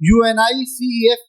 UNICEF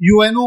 UNO,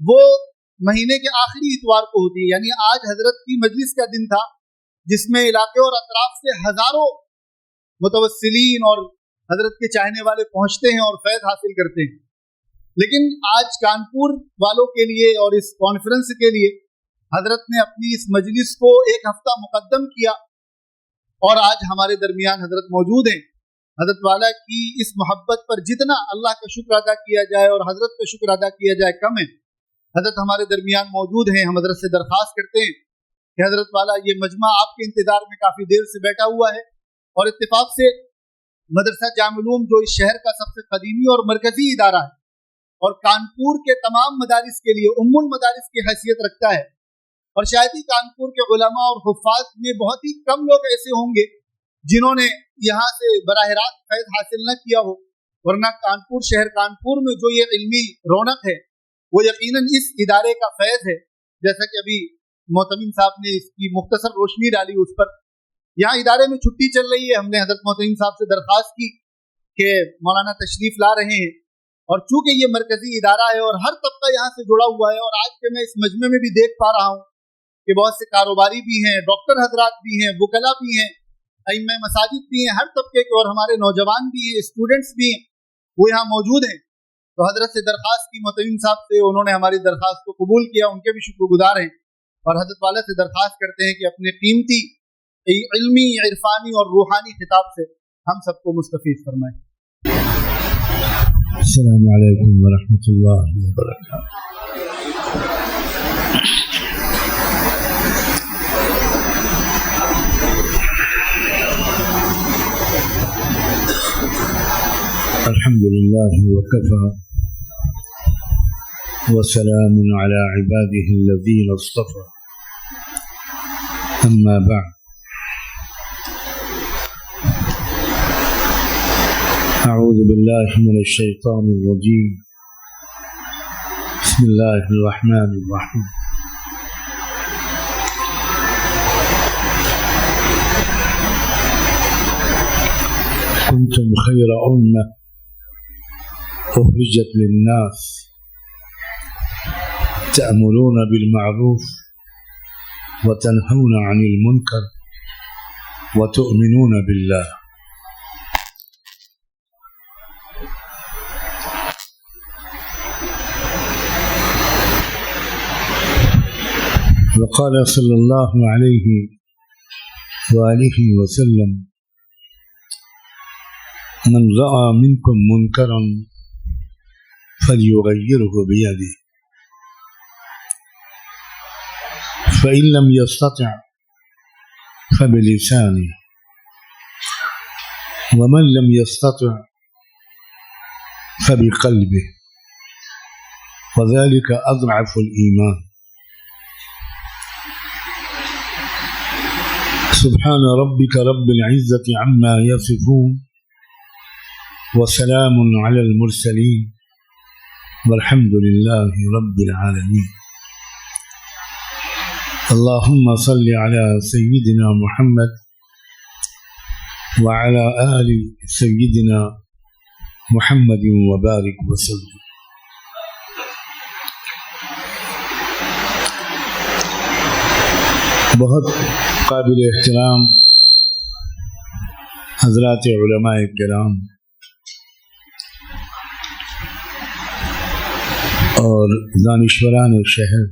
وہ مہینے کے آخری اتوار کو ہوتی ہے، یعنی آج حضرت کی مجلس کا دن تھا جس میں علاقے اور اطراف سے ہزاروں متوسلین اور حضرت کے چاہنے والے پہنچتے ہیں اور فیض حاصل کرتے ہیں. لیکن آج کانپور والوں کے لیے اور اس کانفرنس کے لیے حضرت نے اپنی اس مجلس کو ایک ہفتہ مقدم کیا اور آج ہمارے درمیان حضرت موجود ہیں. حضرت والا کی اس محبت پر جتنا اللہ کا شکر ادا کیا جائے اور حضرت کا شکر ادا کیا جائے کم ہے. حضرت ہمارے درمیان موجود ہیں. ہم حضرت سے درخواست کرتے ہیں کہ حضرت والا یہ مجمع آپ کے انتظار میں کافی دیر سے بیٹھا ہوا ہے اور اتفاق سے مدرسہ جامع العلوم جو اس شہر کا سب سے قدیمی اور مرکزی ادارہ ہے اور کانپور کے تمام مدارس کے لیے ام المدارس کی حیثیت رکھتا ہے، اور شاید ہی کانپور کے علماء اور حفاظ میں بہت ہی کم لوگ ایسے ہوں گے جنہوں نے یہاں سے براہ راست فیض حاصل نہ کیا ہو، ورنہ کانپور شہر کانپور میں جو یہ علمی رونق ہے وہ یقیناً اس ادارے کا فیض ہے. جیسا کہ ابھی محتمم صاحب نے اس کی مختصر روشنی ڈالی اس پر. یہاں ادارے میں چھٹی چل رہی ہے. ہم نے حضرت محتمم صاحب سے درخواست کی کہ مولانا تشریف لا رہے ہیں، اور چونکہ یہ مرکزی ادارہ ہے اور ہر طبقہ یہاں سے جڑا ہوا ہے، اور آج کے میں اس مجمع میں بھی دیکھ پا رہا ہوں کہ بہت سے کاروباری بھی ہیں، ڈاکٹر حضرات بھی ہیں، وکلا بھی ہیں، ائمہ مساجد بھی ہیں، ہر طبقے کے، اور ہمارے نوجوان بھی ہیں، اسٹوڈنٹس بھی ہیں، وہ یہاں موجود ہیں. تو حضرت سے درخواست کی محتمم صاحب سے، انہوں نے ہماری درخواست کو قبول کیا، ان کے بھی شکر گزار ہیں. اور حضرت والا سے درخواست کرتے ہیں کہ اپنے قیمتی علمی، عرفانی اور روحانی خطاب سے ہم سب کو مستفید فرمائیں. السلام علیکم ورحمۃ اللہ وبرکاتہ. الحمد للہ وکفی وسلام علی عباده الذین اصطفى. اما بعد، اعوذ باللہ من الشیطان الرجیم. بسم اللہ الرحمن الرحیم. کنتم خیر امة اخرجت للناس تأمرون بالمعروف وتنهون عن المنکر وتؤمنون بالله. وقال صلی اللہ علیہ وآلہ وسلم: من رأى منكم منكرا فليغيره بيده فإن لم يستطع فبلسانه ومن لم يستطع فبقلبه وذلك أضعف الإيمان. سبحان ربك رب العزة عما يصفون وسلام على المرسلين والحمد لله رب العالمين. اللهم صل على سيدنا محمد وعلى آل سيدنا محمد وبارك وسلم. بہت قابل احترام حضرات علماء کرام اور دانشوران شہر،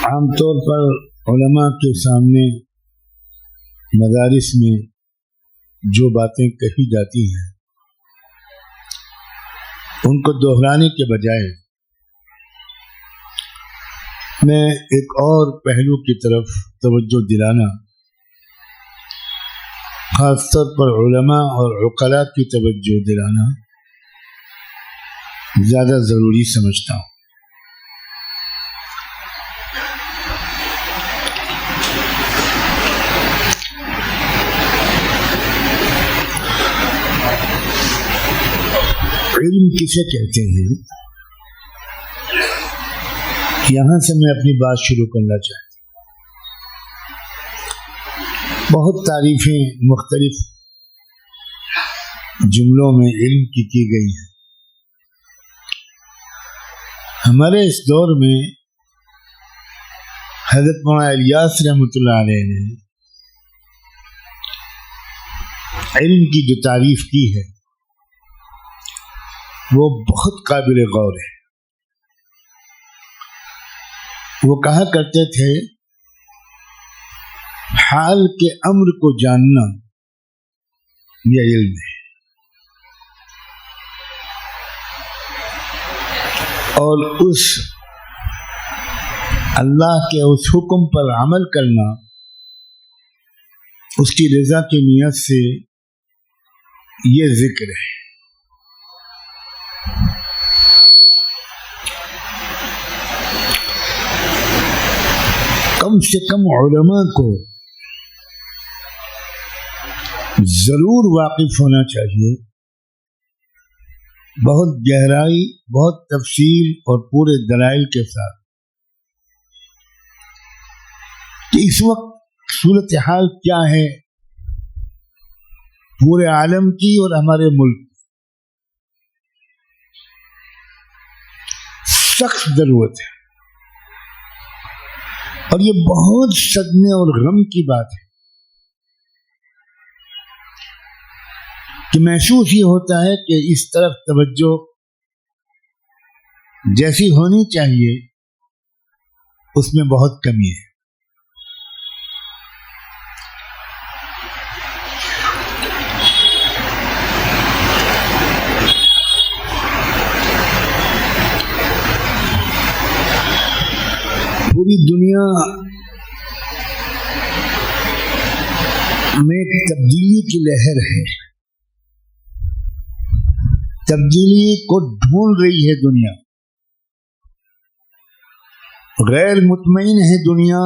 عام طور پر علماء کے سامنے مدارس میں جو باتیں کہی جاتی ہیں ان کو دہرانے کے بجائے میں ایک اور پہلو کی طرف توجہ دلانا، خاص طور پر علماء اور عقلاء کی توجہ دلانا زیادہ ضروری سمجھتا ہوں. علم کسے کہتے ہیں؟ یہاں سے میں اپنی بات شروع کرنا چاہتا ہوں. بہت تعریفیں مختلف جملوں میں علم کی گئی ہیں. ہمارے اس دور میں حضرت مولانا الیاس رحمۃ اللہ علیہ نے علم کی جو تعریف کی ہے وہ بہت قابل غور ہے. وہ کہا کرتے تھے حال کے امر کو جاننا یہ علم ہے، اور اس اللہ کے اس حکم پر عمل کرنا اس کی رضا کی نیت سے یہ ذکر ہے. کم سے کم علماء کو ضرور واقف ہونا چاہیے، بہت گہرائی، بہت تفصیل اور پورے دلائل کے ساتھ، کہ اس وقت صورتحال کیا ہے پورے عالم کی اور ہمارے ملک کی. سخت ضرورت ہے، اور یہ بہت صدمے اور غم کی بات ہے کہ محسوس یہ ہوتا ہے کہ اس طرف توجہ جیسی ہونی چاہیے اس میں بہت کمی ہے. پوری دنیا میں تبدیلی کی لہر ہے، تبدیلی کو ڈھونڈ رہی ہے دنیا، غیر مطمئن ہے دنیا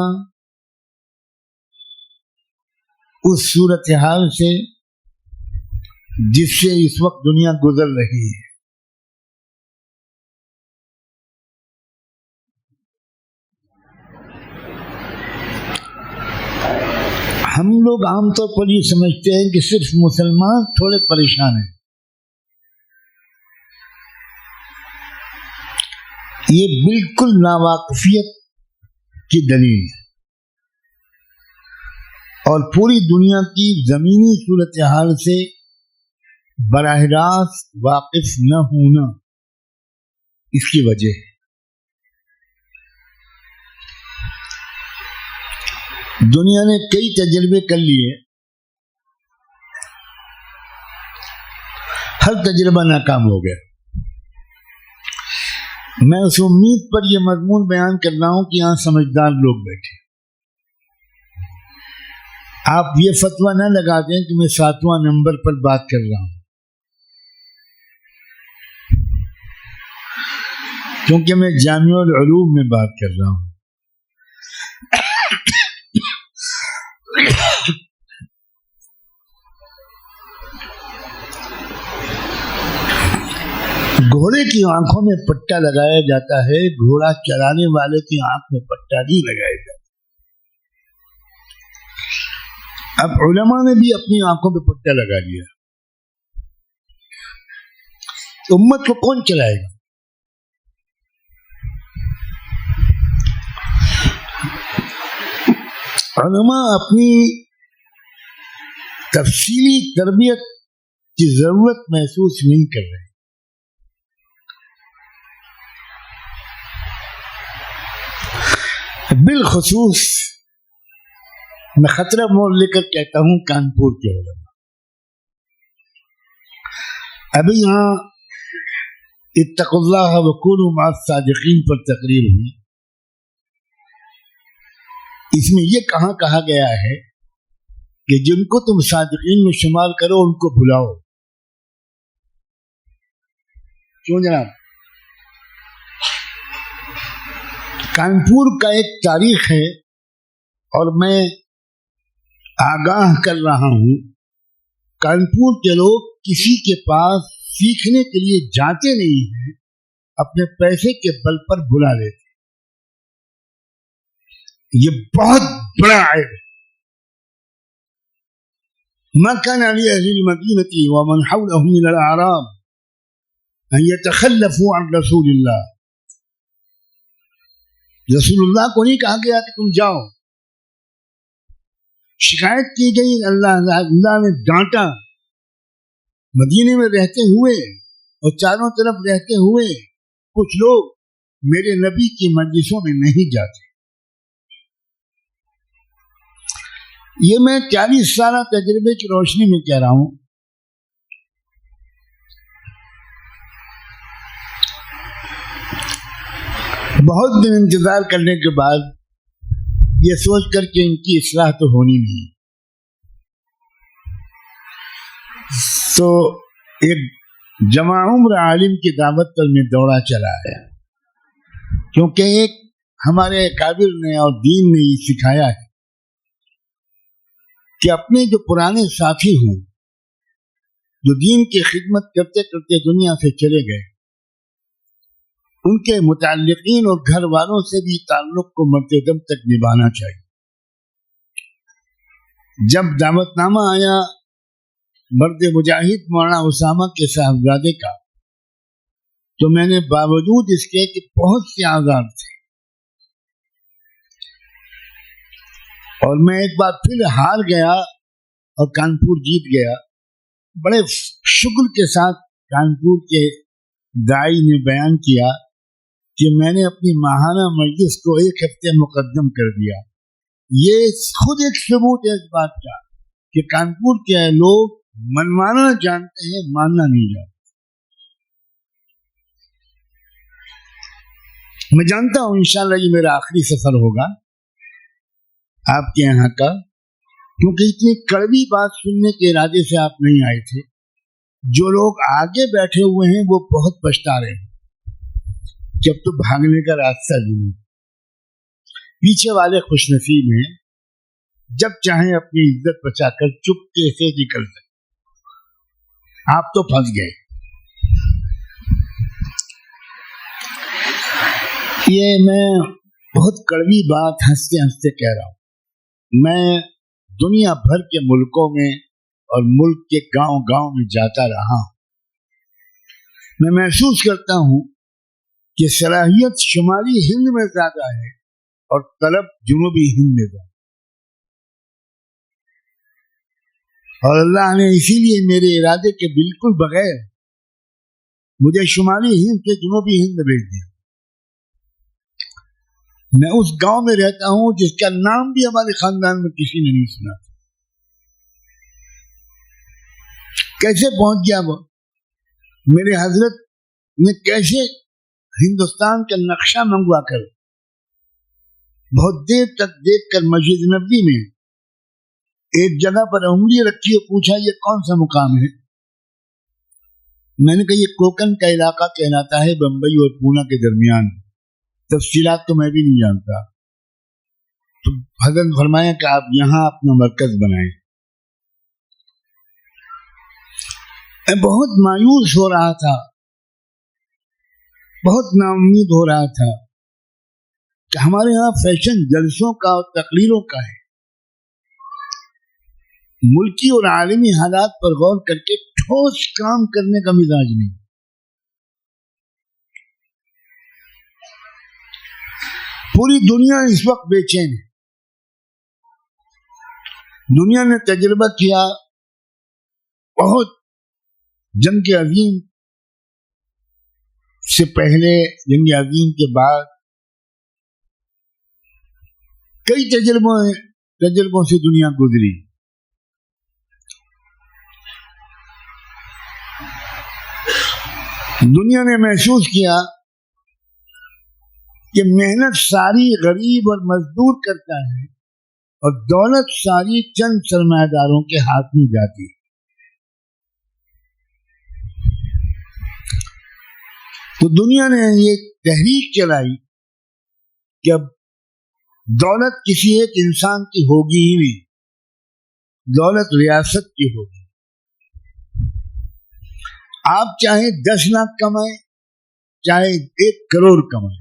اس صورتحال سے جس سے اس وقت دنیا گزر رہی ہے. ہم لوگ عام طور پر یہ سمجھتے ہیں کہ صرف مسلمان تھوڑے پریشان ہیں. یہ بالکل ناواقفیت کی دلیل ہے، اور پوری دنیا کی زمینی صورتحال سے براہ راست واقف نہ ہونا اس کی وجہ ہے. دنیا نے کئی تجربے کر لیے، ہر تجربہ ناکام ہو گیا. میں اس امید پر یہ مضمون بیان کر رہا ہوں کہ یہاں سمجھدار لوگ بیٹھے. آپ یہ فتویٰ نہ لگا دیں کہ میں 7واں نمبر پر بات کر رہا ہوں، کیونکہ میں جامع العلوم میں بات کر رہا ہوں. گھوڑے کی آنکھوں میں پٹا لگایا جاتا ہے، گھوڑا چلانے والے کی آنکھ میں پٹا نہیں لگایا جاتا. اب علماء نے بھی اپنی آنکھوں پہ پٹا لگا دیا. امت کو کون چلائے گا؟ علماء اپنی تفصیلی تربیت کی ضرورت محسوس نہیں کر رہے. بالخصوص میں خطرہ مول لے کر کہتا ہوں کانپور کے علماء. ابھی یہاں اتقوا اللہ وکونوا مع الصادقین پر تقریر ہوئی. اس میں یہ کہا گیا ہے کہ جن کو تم صادقین میں شمار کرو ان کو بھلاؤ. کیوں جناب؟ کانپور کا ایک تاریخ ہے اور میں آگاہ کر رہا ہوں، کانپور کے لوگ کسی کے پاس سیکھنے کے لیے جاتے نہیں ہیں، اپنے پیسے کے بل پر بلا لیتے. یہ بہت بڑا عیب ہے. ما كان لأهل المدينة ومن حولهم من الأعراب أن يتخلفوا عن رسول الله. رسول اللہ کو نہیں کہا گیا کہ تم جاؤ. شکایت کی گئی, اللہ نے ڈانٹا. مدینے میں رہتے ہوئے اور چاروں طرف رہتے ہوئے کچھ لوگ میرے نبی کی مجلسوں میں نہیں جاتے. یہ میں 40 سالہ تجربے کی روشنی میں کہہ رہا ہوں. بہت دن انتظار کرنے کے بعد یہ سوچ کر کہ ان کی اصلاح تو ہونی نہیں, تو ایک جمع عمر عالم کی دعوت پر میں دوڑا چلا ہے, کیونکہ ایک ہمارے اکابر نے اور دین نے یہ سکھایا ہے کہ اپنے جو پرانے ساتھی ہوں جو دین کی خدمت کرتے کرتے دنیا سے چلے گئے, ان کے متعلقین اور گھر والوں سے بھی تعلق کو مرتے دم تک نبھانا چاہیے. جب دعوت نامہ آیا مرد مجاہد مولانا اسامہ کے صاحبزادے کا, تو میں نے باوجود اس کے کہ بہت سے آزاد تھے اور میں ایک بار پھر ہار گیا اور کانپور جیت گیا, بڑے شکر کے ساتھ کانپور کے دائی نے بیان کیا کہ میں نے اپنی ماہانہ مجلس کو 1 ہفتے مقدم کر دیا. یہ خود ایک ثبوت ہے اس بات کا کہ کانپور کے لوگ منوانا جانتے ہیں, ماننا نہیں جانتے. میں جانتا ہوں انشاءاللہ یہ میرا آخری سفر ہوگا آپ کے یہاں کا, کیونکہ اتنی کڑوی بات سننے کے ارادے سے آپ نہیں آئے تھے. جو لوگ آگے بیٹھے ہوئے ہیں وہ بہت پچھتا رہے ہیں, جب تو بھاگنے کا راستہ بھی نہیں. پیچھے والے خوش نصیب ہیں, جب چاہیں اپنی عزت بچا کر چپکے سے نکل سکتے. آپ تو پھنس گئے. یہ میں بہت کڑوی بات ہنستے ہنستے کہہ رہا ہوں. میں دنیا بھر کے ملکوں میں اور ملک کے گاؤں گاؤں میں جاتا رہا ہوں. میں محسوس کرتا ہوں کہ صلاحیت شمالی ہند میں زیادہ ہے اور طلب جنوبی ہند میں زیادہ, اور اللہ نے اسی لیے میرے ارادے کے بالکل بغیر مجھے شمالی ہند سے جنوبی ہند بھیج دیا. میں اس گاؤں میں رہتا ہوں جس کا نام بھی ہمارے خاندان میں کسی نے نہیں سنا. کیسے پہنچ گیا وہ؟ میرے حضرت نے کیسے ہندوستان کا نقشہ منگوا کر بہت دیر تک دیکھ کر مسجد نبوی میں ایک جگہ پر انگلی رکھی اور پوچھا یہ کون سا مقام ہے؟ میں نے کہا یہ کوکن کا علاقہ کہلاتا ہے, بمبئی اور پونا کے درمیان. تفصیلات تو میں بھی نہیں جانتا. تو حضرت فرمایا کہ آپ یہاں اپنا مرکز بنائیں. میں بہت مایوس ہو رہا تھا, بہت نا امید ہو رہا تھا کہ ہمارے یہاں فیشن جلسوں کا اور تقریروں کا ہے. ملکی اور عالمی حالات پر غور کر کے ٹھوس کام کرنے کا مزاج نہیں. پوری دنیا اس وقت بے چین ہے. دنیا نے تجربہ کیا بہت, جنگ عظیم سے پہلے, جنگ عظیم کے بعد کئی تجربوں سے دنیا گزری. دنیا نے محسوس کیا کہ محنت ساری غریب اور مزدور کرتا ہے اور دولت ساری چند سرمایہ داروں کے ہاتھ میں جاتی ہے. تو دنیا نے یہ تحریک چلائی کہ اب دولت کسی ایک انسان کی ہوگی ہی نہیں, دولت ریاست کی ہوگی. آپ چاہے 10 لاکھ کمائیں, چاہے 1 کروڑ کمائیں,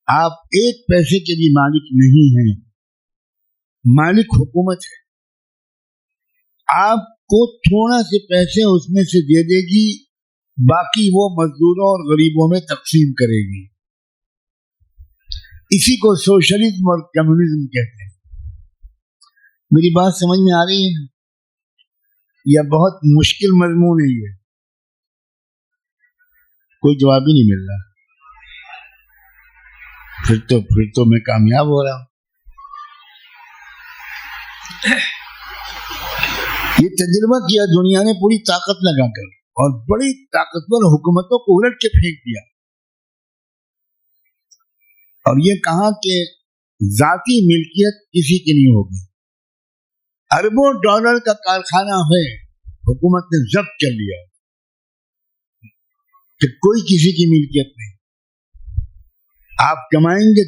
آپ 1 پیسے کے بھی مالک نہیں ہیں. مالک حکومت ہے. آپ کو تھوڑا سے پیسے اس میں سے دے دے گی, باقی وہ مزدوروں اور غریبوں میں تقسیم کرے گی. اسی کو سوشلزم اور کمیونزم کہتے ہیں. میری بات سمجھ میں آ رہی ہے؟ یہ بہت مشکل مضمون ہے. یہ کوئی جواب ہی نہیں مل رہا. پھر تو میں کامیاب ہو رہا ہوں. یہ تجربہ کیا دنیا نے پوری طاقت لگا کر, اور بڑی طاقتور حکومتوں کو الٹ کے پھینک دیا, اور یہ کہا کہ ذاتی ملکیت کسی کی نہیں ہوگی. اربوں ڈالر کا کارخانہ ہے, حکومت نے ضبط کر لیا کہ کوئی کسی کی ملکیت نہیں. آپ کمائیں گے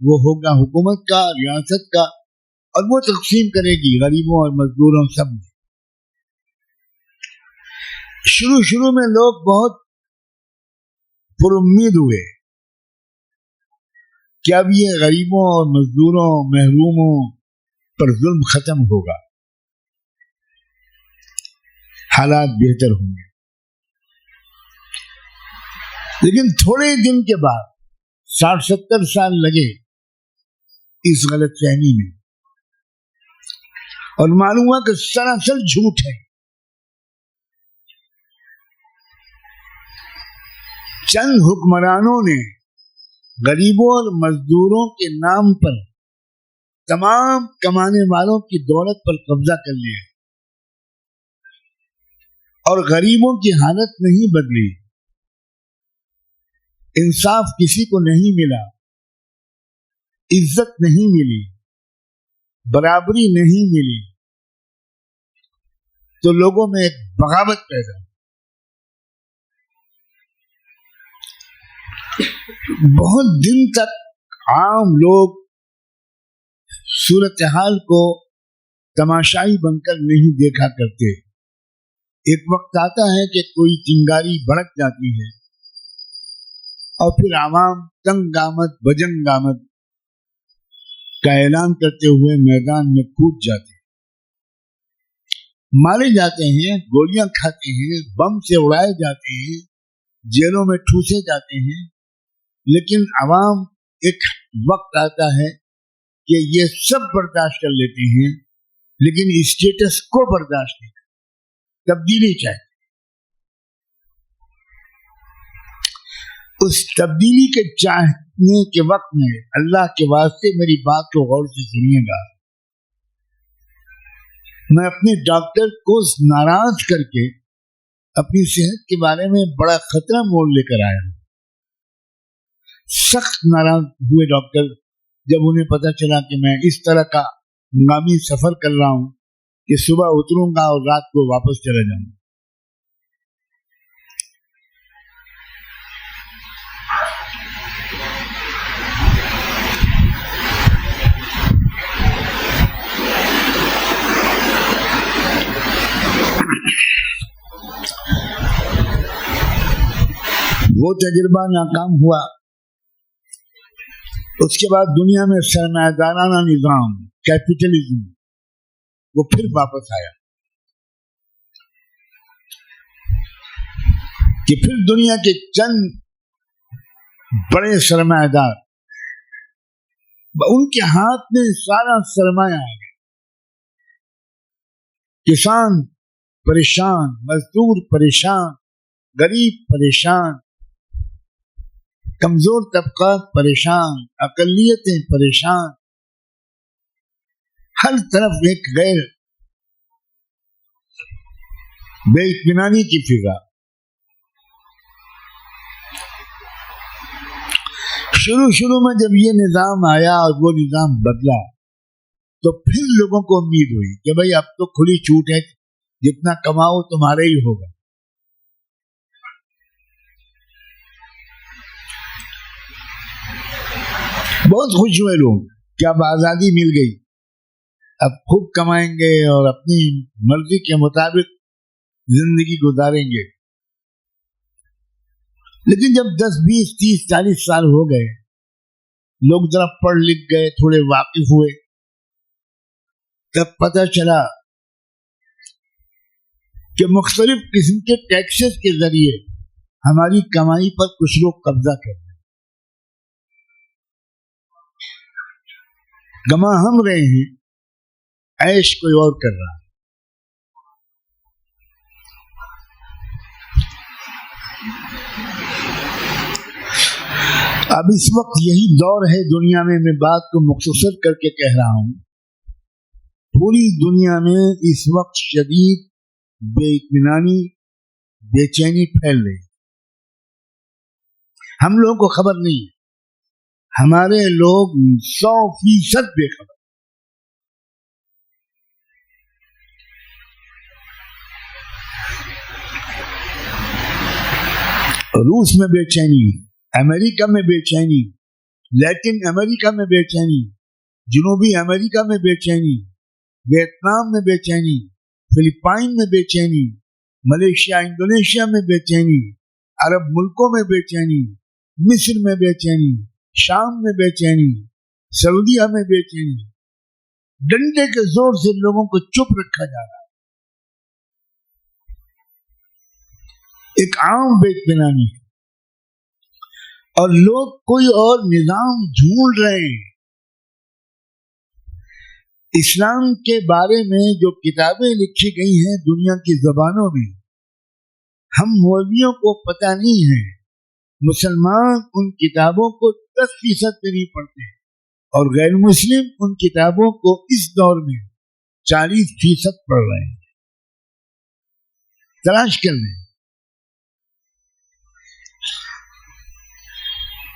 وہ ہوگا حکومت کا, ریاست کا, اور وہ تقسیم کرے گی غریبوں اور مزدوروں سب میں. شروع میں لوگ بہت پر امید ہوئے کہ اب یہ غریبوں اور مزدوروں محروموں پر ظلم ختم ہوگا, حالات بہتر ہوں گے. لیکن تھوڑے دن کے بعد 60-70 سال لگے اس غلط فہمی میں, اور معلوم ہوا کہ سراسر جھوٹ ہے. چند حکمرانوں نے غریبوں اور مزدوروں کے نام پر تمام کمانے والوں کی دولت پر قبضہ کر لیا, اور غریبوں کی حالت نہیں بدلی. انصاف کسی کو نہیں ملا, عزت نہیں ملی, برابری نہیں ملی, تو لوگوں میں ایک بغاوت پیدا. بہت دن تک عام لوگ صورتحال کو تماشائی بن کر نہیں دیکھا کرتے. ایک وقت آتا ہے کہ کوئی چنگاری بھڑک جاتی ہے, اور پھر عوام تنگ آمد بجنگ آمد کا اعلان کرتے ہوئے میدان میں کود جاتے ہیں, مارے جاتے ہیں, گولیاں کھاتے ہیں, بم سے اڑائے جاتے ہیں, جیلوں میں ٹھوسے جاتے ہیں. لیکن عوام ایک وقت آتا ہے کہ یہ سب برداشت کر لیتے ہیں, لیکن اسٹیٹس کو برداشت نہیں کرتے, تبدیلی چاہتے. اس تبدیلی کے چاہنے کے وقت میں اللہ کے واسطے میری بات کو غور سے سنیے گا. میں اپنے ڈاکٹر کو ناراض کر کے اپنی صحت کے بارے میں بڑا خطرہ مول لے کر آیا. سخت ناراض ہوئے ڈاکٹر جب انہیں پتا چلا کہ میں اس طرح کا ہنگامی سفر کر رہا ہوں کہ صبح اتروں گا اور رات کو واپس چلا جاؤں گا. وہ تجربہ ناکام ہوا. اس کے بعد دنیا میں سرمایہ دارانہ نظام کیپٹلزم وہ پھر واپس آیا کہ پھر دنیا کے چند بڑے سرمایہ دار, ان کے ہاتھ میں سارا سرمایہ آ گیا. کسان پریشان, مزدور پریشان, غریب پریشان, کمزور طبقات پریشان, اقلیتیں پریشان, ہر طرف ایک غیر بے اطمینانی کی فضا. شروع میں جب یہ نظام آیا اور وہ نظام بدلا تو پھر لوگوں کو امید ہوئی کہ بھئی اب تو کھلی چھوٹ ہے, جتنا کماؤ تمہارے ہی ہوگا. بہت خوش ہوئے لوگ کہ اب آزادی مل گئی, اب خوب کمائیں گے اور اپنی مرضی کے مطابق زندگی گزاریں گے. لیکن جب 10, 20, 30, 40 سال ہو گئے, لوگ ذرا پڑھ لکھ گئے, تھوڑے واقف ہوئے, تب پتہ چلا کہ مختلف قسم کے ٹیکسز کے ذریعے ہماری کمائی پر کچھ لوگ قبضہ کر رہے ہیں. گما ہم رہے ہیں، عیش کوئی اور کر رہا ہے. اب اس وقت یہی دور ہے دنیا میں بات کو مختصر کر کے کہہ رہا ہوں، پوری دنیا میں اس وقت شدید بے اطمینانی، بے چینی پھیل رہی. ہم لوگوں کو خبر نہیں ہے، ہمارے لوگ 100% بے خبر. روس میں بے چینی، امریکہ میں بے چینی، لیٹن امریکہ میں بے چینی، جنوبی امریکہ میں بے چینی، ویتنام میں بے چینی، فلپائن میں بے چینی، ملیشیا انڈونیشیا میں بے چینی، عرب ملکوں میں بے چینی، مصر میں بے چینی، شام میں بے چینی، سعودیہ میں بے چینی. ڈنڈے کے زور سے لوگوں کو چپ رکھا جا رہا ہے. ایک عام بے اطمینانی ہے اور لوگ کوئی اور نظام ڈھونڈ رہے ہیں. اسلام کے بارے میں جو کتابیں لکھی گئی ہیں دنیا کی زبانوں میں، ہم مولویوں کو پتہ نہیں ہے. مسلمان ان کتابوں کو 10% بھی نہیں پڑھتے اور غیر مسلم ان کتابوں کو اس دور میں 40% پڑھ رہے ہیں. تلاش کر لیں.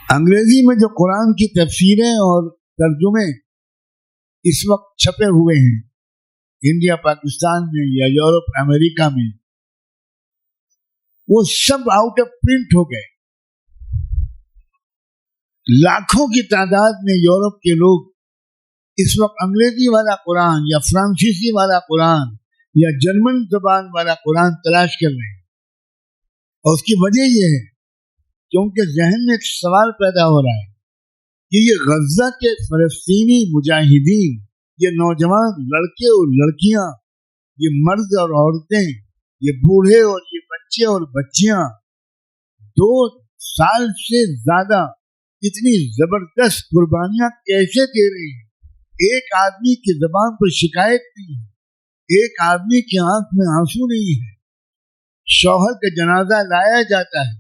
انگریزی میں جو قرآن کی تفسیریں اور ترجمے اس وقت چھپے ہوئے ہیں انڈیا پاکستان میں یا یورپ امریکہ میں، وہ سب آؤٹ آف پرنٹ ہو گئے. لاکھوں کی تعداد میں یورپ کے لوگ اس وقت انگریزی والا قرآن یا فرانسیسی والا قرآن یا جرمن زبان والا قرآن تلاش کر رہے ہیں. اور اس کی وجہ یہ ہے کہ ان کے ذہن میں ایک سوال پیدا ہو رہا ہے کہ یہ غزہ کے فلسطینی مجاہدین، یہ نوجوان لڑکے اور لڑکیاں، یہ مرد اور عورتیں، یہ بوڑھے اور یہ بچے اور بچیاں 2 سال سے زیادہ اتنی زبردست قربانیاں کیسے دے رہے ہیں؟ ایک آدمی کی زبان پر شکایت نہیں ہے، ایک آدمی کی آنکھ میں آنسو نہیں ہے. شوہر کا جنازہ لایا جاتا ہے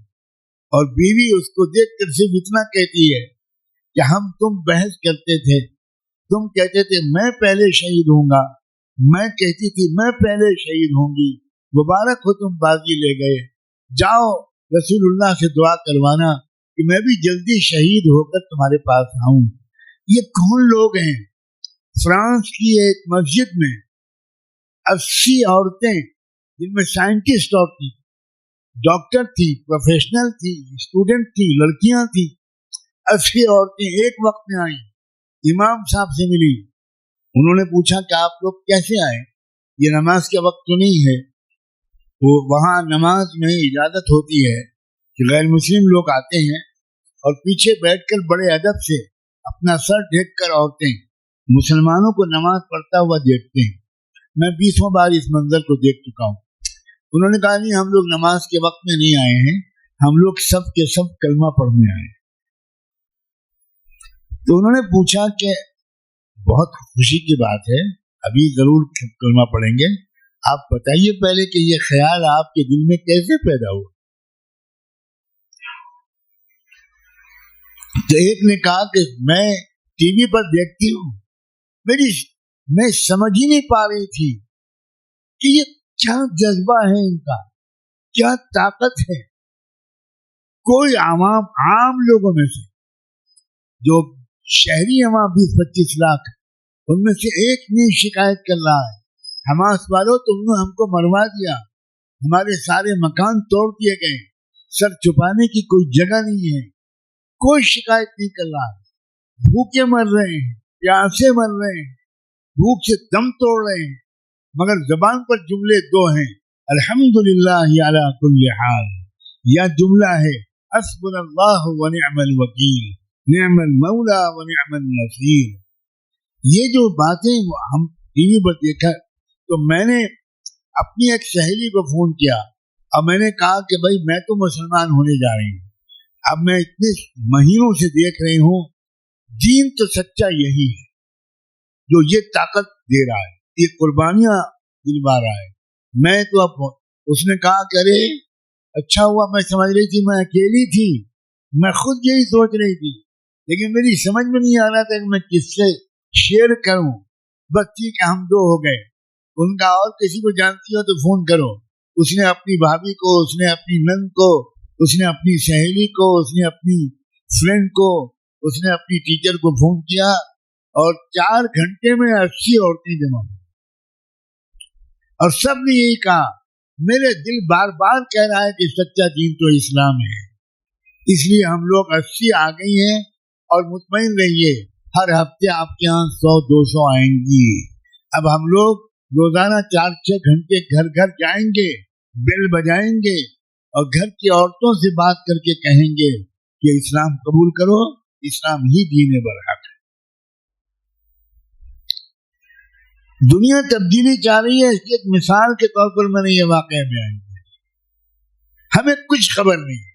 اور بیوی اس کو دیکھ کر صرف اتنا کہتی ہے کہ ہم تم بحث کرتے تھے، تم کہتے تھے میں پہلے شہید ہوں گا، میں کہتی تھی میں پہلے شہید ہوں گی، مبارک ہو تم بازی لے گئے، جاؤ رسول اللہ سے دعا کروانا کہ میں بھی جلدی شہید ہو کر تمہارے پاس آؤں. یہ کون لوگ ہیں؟ فرانس کی ایک مسجد میں 80 عورتیں، جن میں سائنٹسٹ اور تھی، ڈاکٹر تھی، پروفیشنل تھی، اسٹوڈنٹ تھی، لڑکیاں تھی، 80 عورتیں ایک وقت میں آئیں. امام صاحب سے ملی. انہوں نے پوچھا کہ آپ لوگ کیسے آئے؟ یہ نماز کے وقت تو نہیں ہے. وہ وہاں نماز میں اجازت ہوتی ہے کہ غیر مسلم لوگ آتے ہیں اور پیچھے بیٹھ کر بڑے ادب سے اپنا سر ڈھک کر عورتیں مسلمانوں کو نماز پڑھتا ہوا دیکھتے ہیں. میں 20 بار اس منظر کو دیکھ چکا ہوں. انہوں نے کہا نہیں، ہم لوگ نماز کے وقت میں نہیں آئے ہیں، ہم لوگ سب کے سب کلمہ پڑھنے آئے ہیں. تو انہوں نے پوچھا کہ بہت خوشی کی بات ہے، ابھی ضرور کلمہ پڑھیں گے، آپ بتائیے پہلے کہ یہ خیال آپ کے دل میں کیسے پیدا ہوا؟ تو ایک نے کہا کہ میں ٹی وی پر دیکھتی ہوں، میں سمجھ ہی نہیں پا رہی تھی کہ یہ کیا جذبہ ہے ان کا، کیا طاقت ہے. کوئی عام لوگوں میں سے جو شہری عوام 20-25 لاکھ، ان میں سے ایک نہیں شکایت کر رہا ہے حماس والوں تم نے ہم کو مروا دیا، ہمارے سارے مکان توڑ دیے گئے، سر چھپانے کی کوئی جگہ نہیں ہے. کوئی شکایت نہیں کر رہا ہے. بھوکے مر رہے ہیں، پیاسے مر رہے ہیں، بھوک سے دم توڑ رہے ہیں، مگر زبان پر جملے 2 ہیں، الحمدللہ علی کل حال. یا جملہ ہے حسبنا اللہ و نعم الوکیل، نعم المولا و نعم النصیر. یہ جو باتیں ہم ٹی وی پر دیکھا تو میں نے اپنی ایک سہیلی کو فون کیا اور میں نے کہا کہ بھائی میں تو مسلمان ہونے جا رہی ہوں، اب میں اتنے مہینوں سے دیکھ رہی ہوں دین تو سچا یہی ہے جو یہ طاقت دے رہا ہے، یہ قربانیاں دلوا رہا ہے، میں تو اب اس نے کہا کہ ارے اچھا ہوا، میں سمجھ رہی تھی میں اکیلی تھی، میں خود یہی سوچ رہی تھی، لیکن میری سمجھ میں نہیں آ رہا تھا کہ میں کس سے شیئر کروں، بس ٹھیک ہے ہم دو ہو گئے، ان کا اور کسی کو جانتی ہو تو فون کرو، اس نے اپنی بھابھی کو، اس نے اپنی نند کو، اس نے اپنی سہیلی کو، اس نے اپنی فرینڈ کو، اس نے اپنی ٹیچر کو فون کیا اور 4 گھنٹے میں 80 عورتیں جمع ہوئی اور سب نے یہی کہا، میرے دل بار بار کہہ رہا ہے کہ سچا دین تو اسلام ہے، اس لیے ہم لوگ 80 آ گئی ہیں اور مطمئن رہیے ہر ہفتے آپ کے یہاں 100-200 آئیں گی۔ اب ہم لوگ روزانہ 4-6 گھنٹے گھر گھر جائیں گے، بیل بجائیں گے اور گھر کی عورتوں سے بات کر کے کہیں گے کہ اسلام قبول کرو، اسلام ہی دین برحق ہے۔ دنیا تبدیلی چاہ رہی ہے، اس کی ایک مثال کے طور پر میں نے یہ واقعہ بیان کیا، ہمیں کچھ خبر نہیں ہے،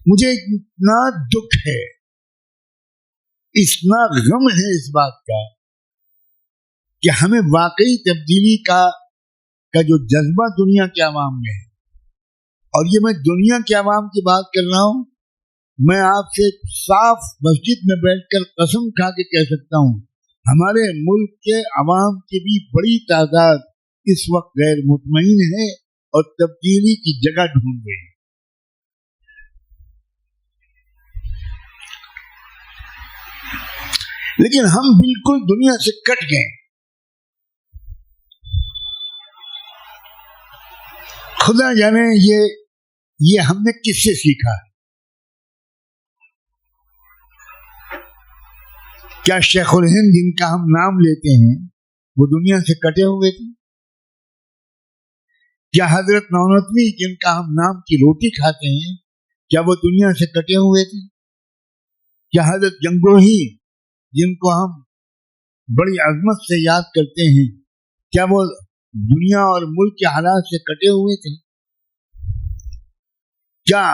مجھے اتنا دکھ ہے، اتنا غم ہے اس بات کا کہ ہمیں واقعی تبدیلی کا جو جذبہ دنیا کے عوام میں ہے، اور یہ میں دنیا کے عوام کی بات کر رہا ہوں، میں آپ سے صاف مسجد میں بیٹھ کر قسم کھا کے کہہ سکتا ہوں ہمارے ملک کے عوام کی بھی بڑی تعداد اس وقت غیر مطمئن ہے اور تبدیلی کی جگہ ڈھونڈ رہی ہے۔ لیکن ہم بالکل دنیا سے کٹ گئے، خدا جانے یہ ہم نے کس سے سیکھا ہے؟ کیا شیخ الہند جن کا ہم نام لیتے ہیں وہ دنیا سے کٹے ہوئے تھے؟ کیا حضرت نونتوی جن کا ہم نام کی روٹی کھاتے ہیں کیا وہ دنیا سے کٹے ہوئے تھے؟ کیا حضرت گنگوہی جن کو ہم بڑی عظمت سے یاد کرتے ہیں کیا وہ دنیا اور ملک کے حالات سے کٹے ہوئے تھے؟ کیا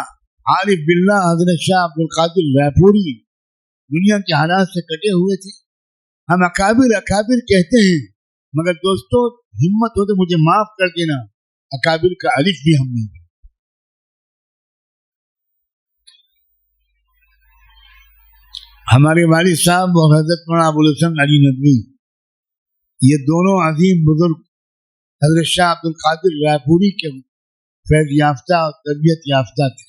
عارف باللہ حضرت شاہ عبد القادر رائے دنیا کے حالات سے کٹے ہوئے تھے؟ ہم اکابر کہتے ہیں، مگر دوستو ہمت ہو تو مجھے معاف کر دینا، اکابر کا الف بھی ہم نہیں ہے۔ ہمارے والد صاحب اور حضرت مولانا ابوالحسن علی ندوی یہ دونوں عظیم بزرگ حضرت شاہ عبد القادر رائے کے فیض یافتہ اور تربیت یافتہ تھے،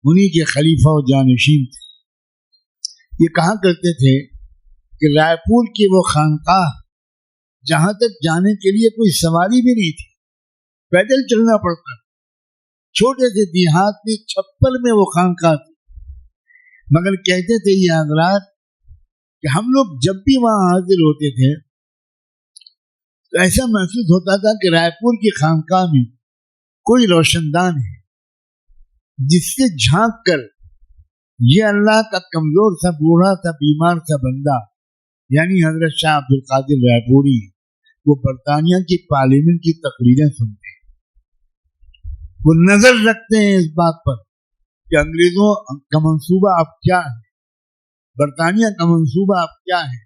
انہی کے خلیفہ و جانشین تھے۔ یہ کہا کرتے تھے کہ رائے پور کی وہ خانقاہ جہاں تک جانے کے لیے کوئی سواری بھی نہیں تھی، پیدل چلنا پڑتا، چھوٹے سے دیہات میں چھپر میں وہ خانقاہ تھی، مگر کہتے تھے یہ حضرات کہ ہم لوگ جب بھی وہاں حاضر ہوتے تھے تو ایسا محسوس ہوتا تھا کہ رائے پور کی خانقاہ میں کوئی روشن دان ہے جس سے جھانک کر یہ اللہ کا کمزور سا بوڑھا سا بیمار سا بندہ یعنی حضرت شاہ عبد القادر رائے وہ برطانیہ کی پارلیمنٹ کی تقریریں سنتے ہیں، وہ نظر رکھتے ہیں اس بات پر کہ انگریزوں کا منصوبہ اب کیا ہے، برطانیہ کا منصوبہ اب کیا ہے۔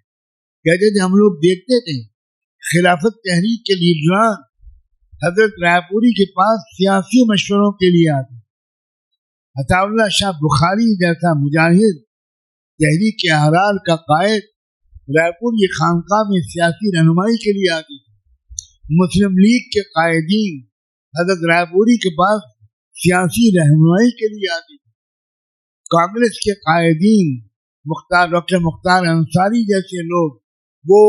کہتے تھے ہم لوگ دیکھتے تھے خلافت تحریک کے لیڈران حضرت رائے کے پاس سیاسی مشوروں کے لیے آتے، عطا اللہ شاہ بخاری جیسا مجاہد تحریک احرار کا قائد رائے پور کی خانقاہ میں سیاسی رہنمائی کے لیے آتے تھے، مسلم لیگ کے قائدین حضرت رائے پوری کے پاس سیاسی رہنمائی کے لیے آتے تھے، کانگریس کے قائدین ڈاکٹر مختار انصاری جیسے لوگ وہ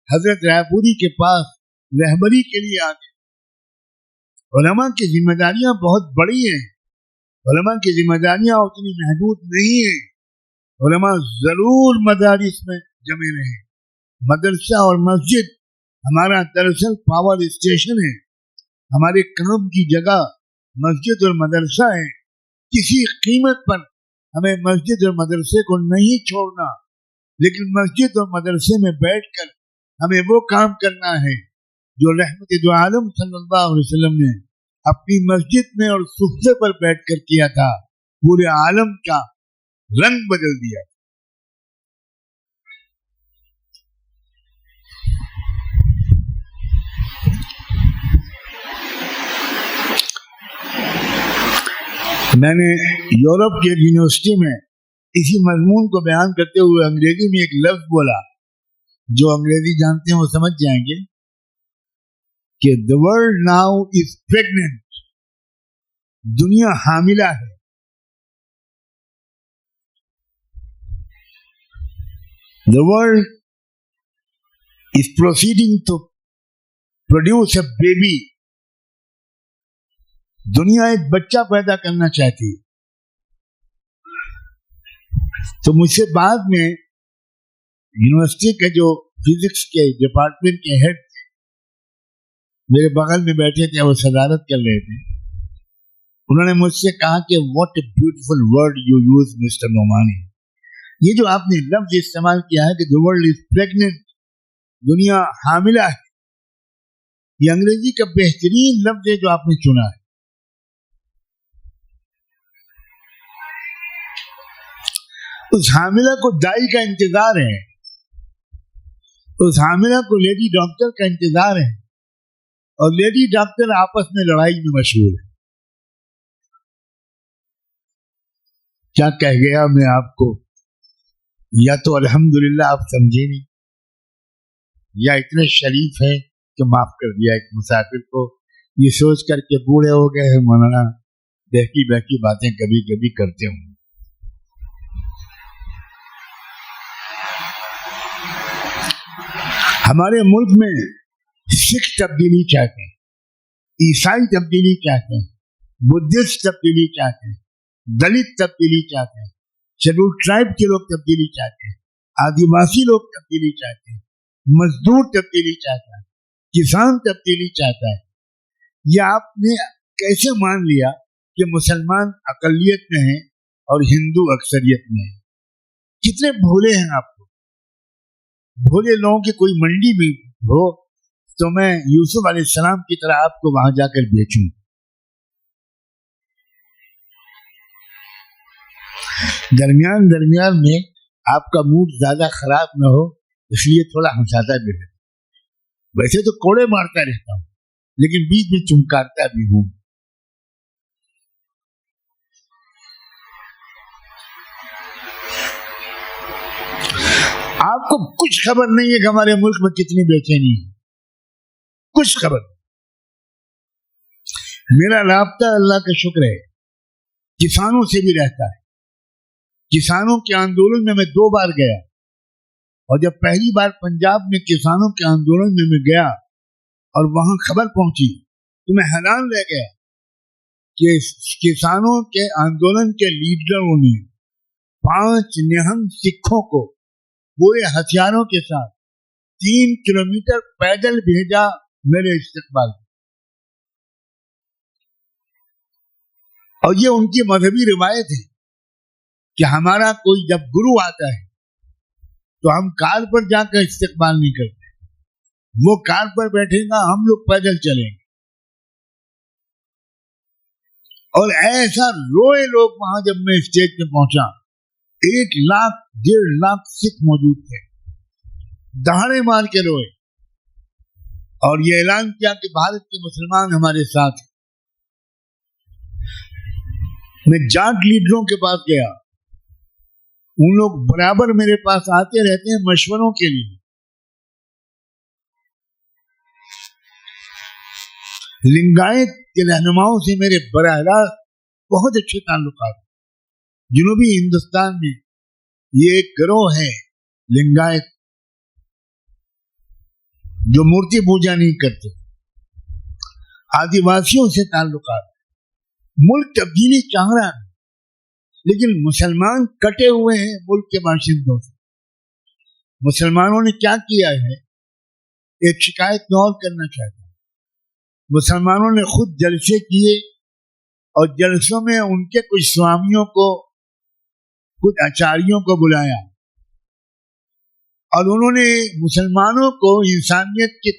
حضرت رائے پوری کے پاس رہبری کے لیے آتے تھے۔ علماء کی ذمہ داریاں بہت بڑی ہیں، علماء کی ذمہ داریاں اتنی محدود نہیں ہیں، علماء ضرور مدارس میں جمع رہے۔ مدرسہ اور مسجد ہمارا دراصل پاور اسٹیشن ہے، ہمارے کام کی جگہ مسجد اور مدرسہ ہے، کسی قیمت پر ہمیں مسجد اور مدرسے کو نہیں چھوڑنا، لیکن مسجد اور مدرسے میں بیٹھ کر ہمیں وہ کام کرنا ہے جو رحمت دو عالم صلی اللہ علیہ وسلم نے اپنی مسجد میں اور صفحے پر بیٹھ کر کیا تھا، پورے عالم کا رنگ بدل دیا۔ میں نے یورپ کی یونیورسٹی میں اسی مضمون کو بیان کرتے ہوئے انگریزی میں ایک لفظ بولا، جو انگریزی جانتے ہیں وہ سمجھ جائیں گے کہ the world now is pregnant، دنیا حاملہ ہے۔ The world is proceeding to produce a baby، دنیا ایک بچہ پیدا کرنا چاہتی ہے۔ تو مجھ سے بعد میں یونیورسٹی کے جو فزکس کے ڈپارٹمنٹ کے ہیڈ تھے، میرے بغل میں بیٹھے تھے، وہ صدارت کر رہے تھے، انہوں نے مجھ سے کہا کہ what a beautiful word you use mister Nomani, یہ جو آپ نے لفظ استعمال کیا ہے کہ the world is pregnant، دنیا حاملہ ہے، یہ انگریزی کا بہترین لفظ ہے جو آپ نے چنا ہے۔ اس حاملہ کو دائی کا انتظار ہے، اس حاملہ کو لیڈی ڈاکٹر کا انتظار ہے، اور لیڈی ڈاکٹر آپس میں لڑائی میں مشہور ہے۔ کیا کہہ گیا میں آپ کو، یا تو الحمدللہ آپ سمجھے نہیں، یا اتنے شریف ہے کہ معاف کر دیا ایک مسافر کو، یہ سوچ کر کے بوڑھے ہو گئے ہیں مولانا بہکی بہکی باتیں کبھی کبھی کرتے ہوں۔ ہمارے ملک میں سکھ تبدیلی چاہتے ہیں، عیسائی تبدیلی چاہتے ہیں، بدھسٹ تبدیلی چاہتے ہیں، دلت تبدیلی چاہتے ہیں، شیڈول ٹرائب کے لوگ تبدیلی چاہتے ہیں، آدیواسی لوگ تبدیلی چاہتے ہیں، مزدور تبدیلی چاہتا ہے، کسان تبدیلی چاہتا ہے۔ یہ آپ نے کیسے مان لیا کہ مسلمان اقلیت میں ہیں اور ہندو اکثریت میں ہیں؟ کتنے بھولے ہیں آپ کو۔ بھولے لوگوں کی کوئی منڈی میں ہو تو میں یوسف علیہ السلام کی طرح آپ کو وہاں جا کر بیچوں۔ درمیان میں آپ کا موڈ زیادہ خراب نہ ہو اس لیے تھوڑا ہنساتا بھی ہے، ویسے تو کوڑے مارتا رہتا ہوں لیکن بیچ میں چمکارتا بھی ہوں۔ آپ کو کچھ خبر نہیں ہے کہ ہمارے ملک میں کتنی بے چینی ہے، کچھ خبر۔ میرا رابطہ اللہ کا شکر ہے کسانوں سے بھی رہتا ہے۔ کسانوں کے آندولن میں 2 بار گیا، اور جب پہلی بار پنجاب میں کسانوں کے آندولن میں گیا اور وہاں خبر پہنچی تو میں حیران رہ گیا کہ کسانوں کے آندولن کے لیڈروں نے 5 نہنگ سکھوں کو پورے ہتھیاروں کے ساتھ 3 کلومیٹر پیدل بھیجا میرے استقبال، اور یہ ان کی مذہبی روایت ہے کہ ہمارا کوئی جب گرو آتا ہے تو ہم کار پر جا کر استقبال نہیں کرتے، وہ کار پر بیٹھے گا، ہم لوگ پیدل چلیں گے۔ اور ایسا روئے لوگ وہاں، جب میں اسٹیج پہ پہنچا 1 لاکھ 1.5 لاکھ سکھ موجود تھے، دہاڑے مار کے روئے اور یہ اعلان کیا کہ بھارت کے مسلمان ہمارے ساتھ۔ میں جاٹ لیڈروں کے پاس گیا، ان لوگ برابر میرے پاس آتے رہتے ہیں مشوروں کے لیے۔ لنگایت کے رہنماؤں سے میرے براہ راست بہت اچھے تعلقات ہیں۔ جنوبی ہندوستان میں یہ ایک گروہ ہے لنگایت جو مورتی پوجا نہیں کرتے، آدیواسیوں سے تعلقات۔ ملک تبدیلی چاہ رہا ہے لیکن مسلمان کٹے ہوئے ہیں ملک کے باشندوں سے۔ مسلمانوں نے کیا کیا ہے، ایک شکایت میں اور کرنا چاہتا ہوں۔ مسلمانوں نے خود جلسے کیے اور جلسوں میں ان کے کچھ سوامیوں کو، کچھ آچاریوں کو بلایا اور انہوں نے مسلمانوں کو انسانیت کے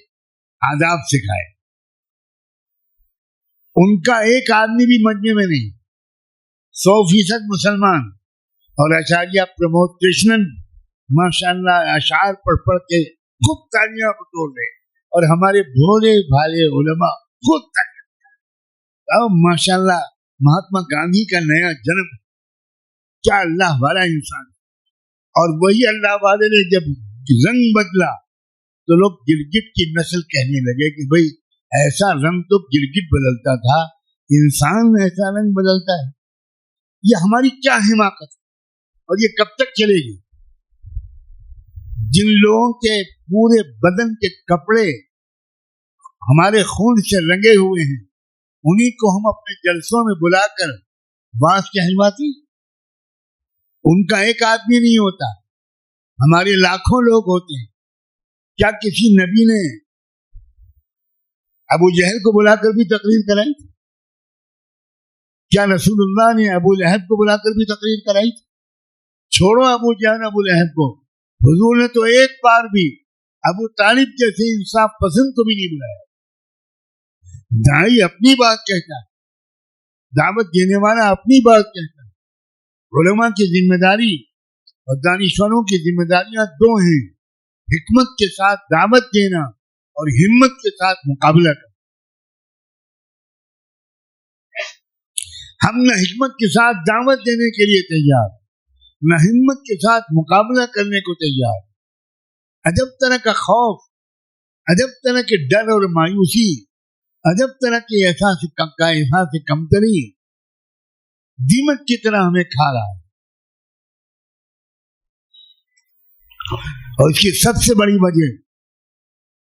آداب سکھائے. ان کا ایک آدمی بھی مجمع میں نہیں, 100% مسلمان. اور آچاریہ پرمود کرشنن ماشاء اللہ اشعار پڑھ کے خوب تالیاں بٹور رہے, اور ہمارے بھولے بھالے علماء خود تالیاں. ماشاء اللہ مہاتما گاندھی کا نیا جنم, کیا اللہ والا انسان. اور وہی اللہ والے نے جب رنگ بدلا تو لوگ گرگٹ کی نسل کہنے لگے کہ بھئی ایسا رنگ تو گرگٹ بدلتا تھا, انسان ایسا رنگ بدلتا ہے. یہ ہماری کیا حماقت ہے, اور یہ کب تک چلے گی؟ جن لوگوں کے پورے بدن کے کپڑے ہمارے خون سے رنگے ہوئے ہیں, انہی کو ہم اپنے جلسوں میں بلا کر واز کہلواتے. ان کا ایک آدمی نہیں ہوتا, ہمارے لاکھوں لوگ ہوتے ہیں. کیا کسی نبی نے ابو جہل کو بلا کر بھی تقریر کرائی تھی؟ کیا رسول اللہ نے ابو لہب کو بلا کر بھی تقریر کرائی تھی؟ چھوڑو ابو جہل ابو لہب کو, حضور نے تو ایک بار بھی ابو طالب جیسے انصاف پسند کو بھی نہیں بلایا. داعی اپنی بات کہتا ہے, دعوت دینے والا اپنی بات کہتا ہے. علماء کی ذمہ داری اور دانشوروں کی ذمہ داریاں دو ہیں, حکمت کے ساتھ دعوت دینا اور ہمت کے ساتھ مقابلہ کرنا. ہم نہ حکمت کے ساتھ دعوت دینے کے لیے تیار, نہ ہمت کے ساتھ مقابلہ کرنے کو تیار. عجب طرح کا خوف, عجب طرح کے ڈر اور مایوسی, عجب طرح کے احساس کمتری دیمک کی طرح ہمیں کھا رہا ہے. اور اس کی سب سے بڑی وجہ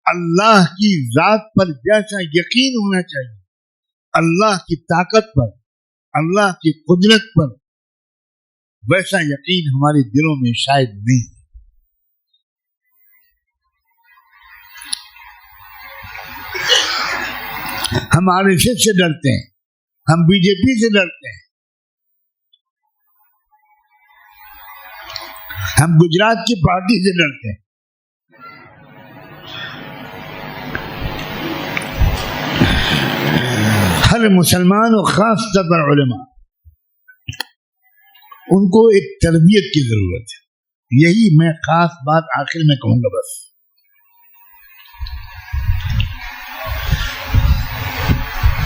اللہ کی ذات پر جیسا یقین ہونا چاہیے, اللہ کی طاقت پر, اللہ کی قدرت پر, ویسا یقین ہمارے دلوں میں شاید نہیں. ہم RSS سے ڈرتے ہیں, ہم BJP سے ڈرتے ہیں, ہم گجرات کی پارٹی سے ڈرتے ہیں. ہر مسلمان اور خاص طور پر علماء, ان کو ایک تربیت کی ضرورت ہے. یہی میں خاص بات آخر میں کہوں گا. بس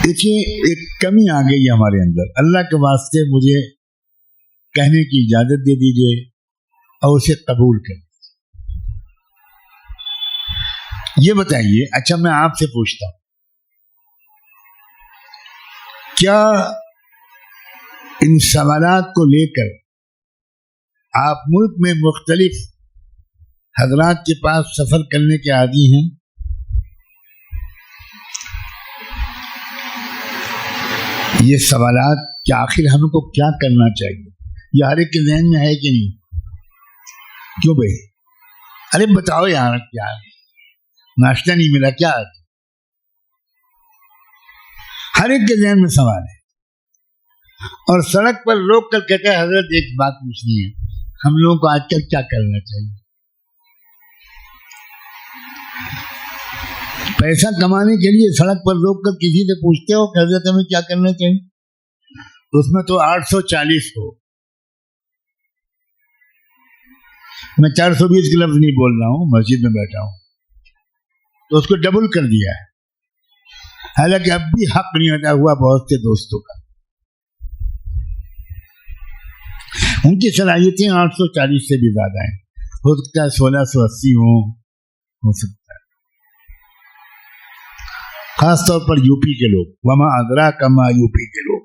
دیکھیے ایک کمی آ گئی ہمارے اندر, اللہ کے واسطے مجھے کہنے کی اجازت دے دیجیے اور اسے قبول کریں. یہ بتائیے, اچھا میں آپ سے پوچھتا ہوں, کیا ان سوالات کو لے کر آپ ملک میں مختلف حضرات کے پاس سفر کرنے کے عادی ہیں؟ یہ سوالات کہ آخر ہم کو کیا کرنا چاہیے, یہ ہر ایک کے ذہن میں ہے کہ نہیں؟ کیوں بھائی, ارے بتاؤ یار, کیا ناشتہ نہیں ملا کیا؟ ہر ایک کے ذہن میں سوال ہے. اور سڑک پر روک کر کہتے ہیں حضرت ایک بات پوچھنی ہے, ہم لوگوں کو آج کل کیا کرنا چاہیے؟ پیسہ کمانے کے لیے سڑک پر روک کر کسی سے پوچھتے ہو کہ حضرت ہمیں کیا کرنا چاہیے؟ اس میں تو 840 ہو. میں 420 کے لفظ نہیں بول رہا ہوں, مسجد میں بیٹھا ہوں تو اس کو ڈبل کر دیا ہے. حالانکہ اب بھی حق نہیں ادا ہوا بہت سے دوستوں کا. ان کی صلاحیتیں 840 سے بھی زیادہ ہیں, ہو سکتا ہے 1680 ہو سکتا ہے. خاص طور پر یو پی کے لوگ, وما ادراک ما یو پی کے لوگ.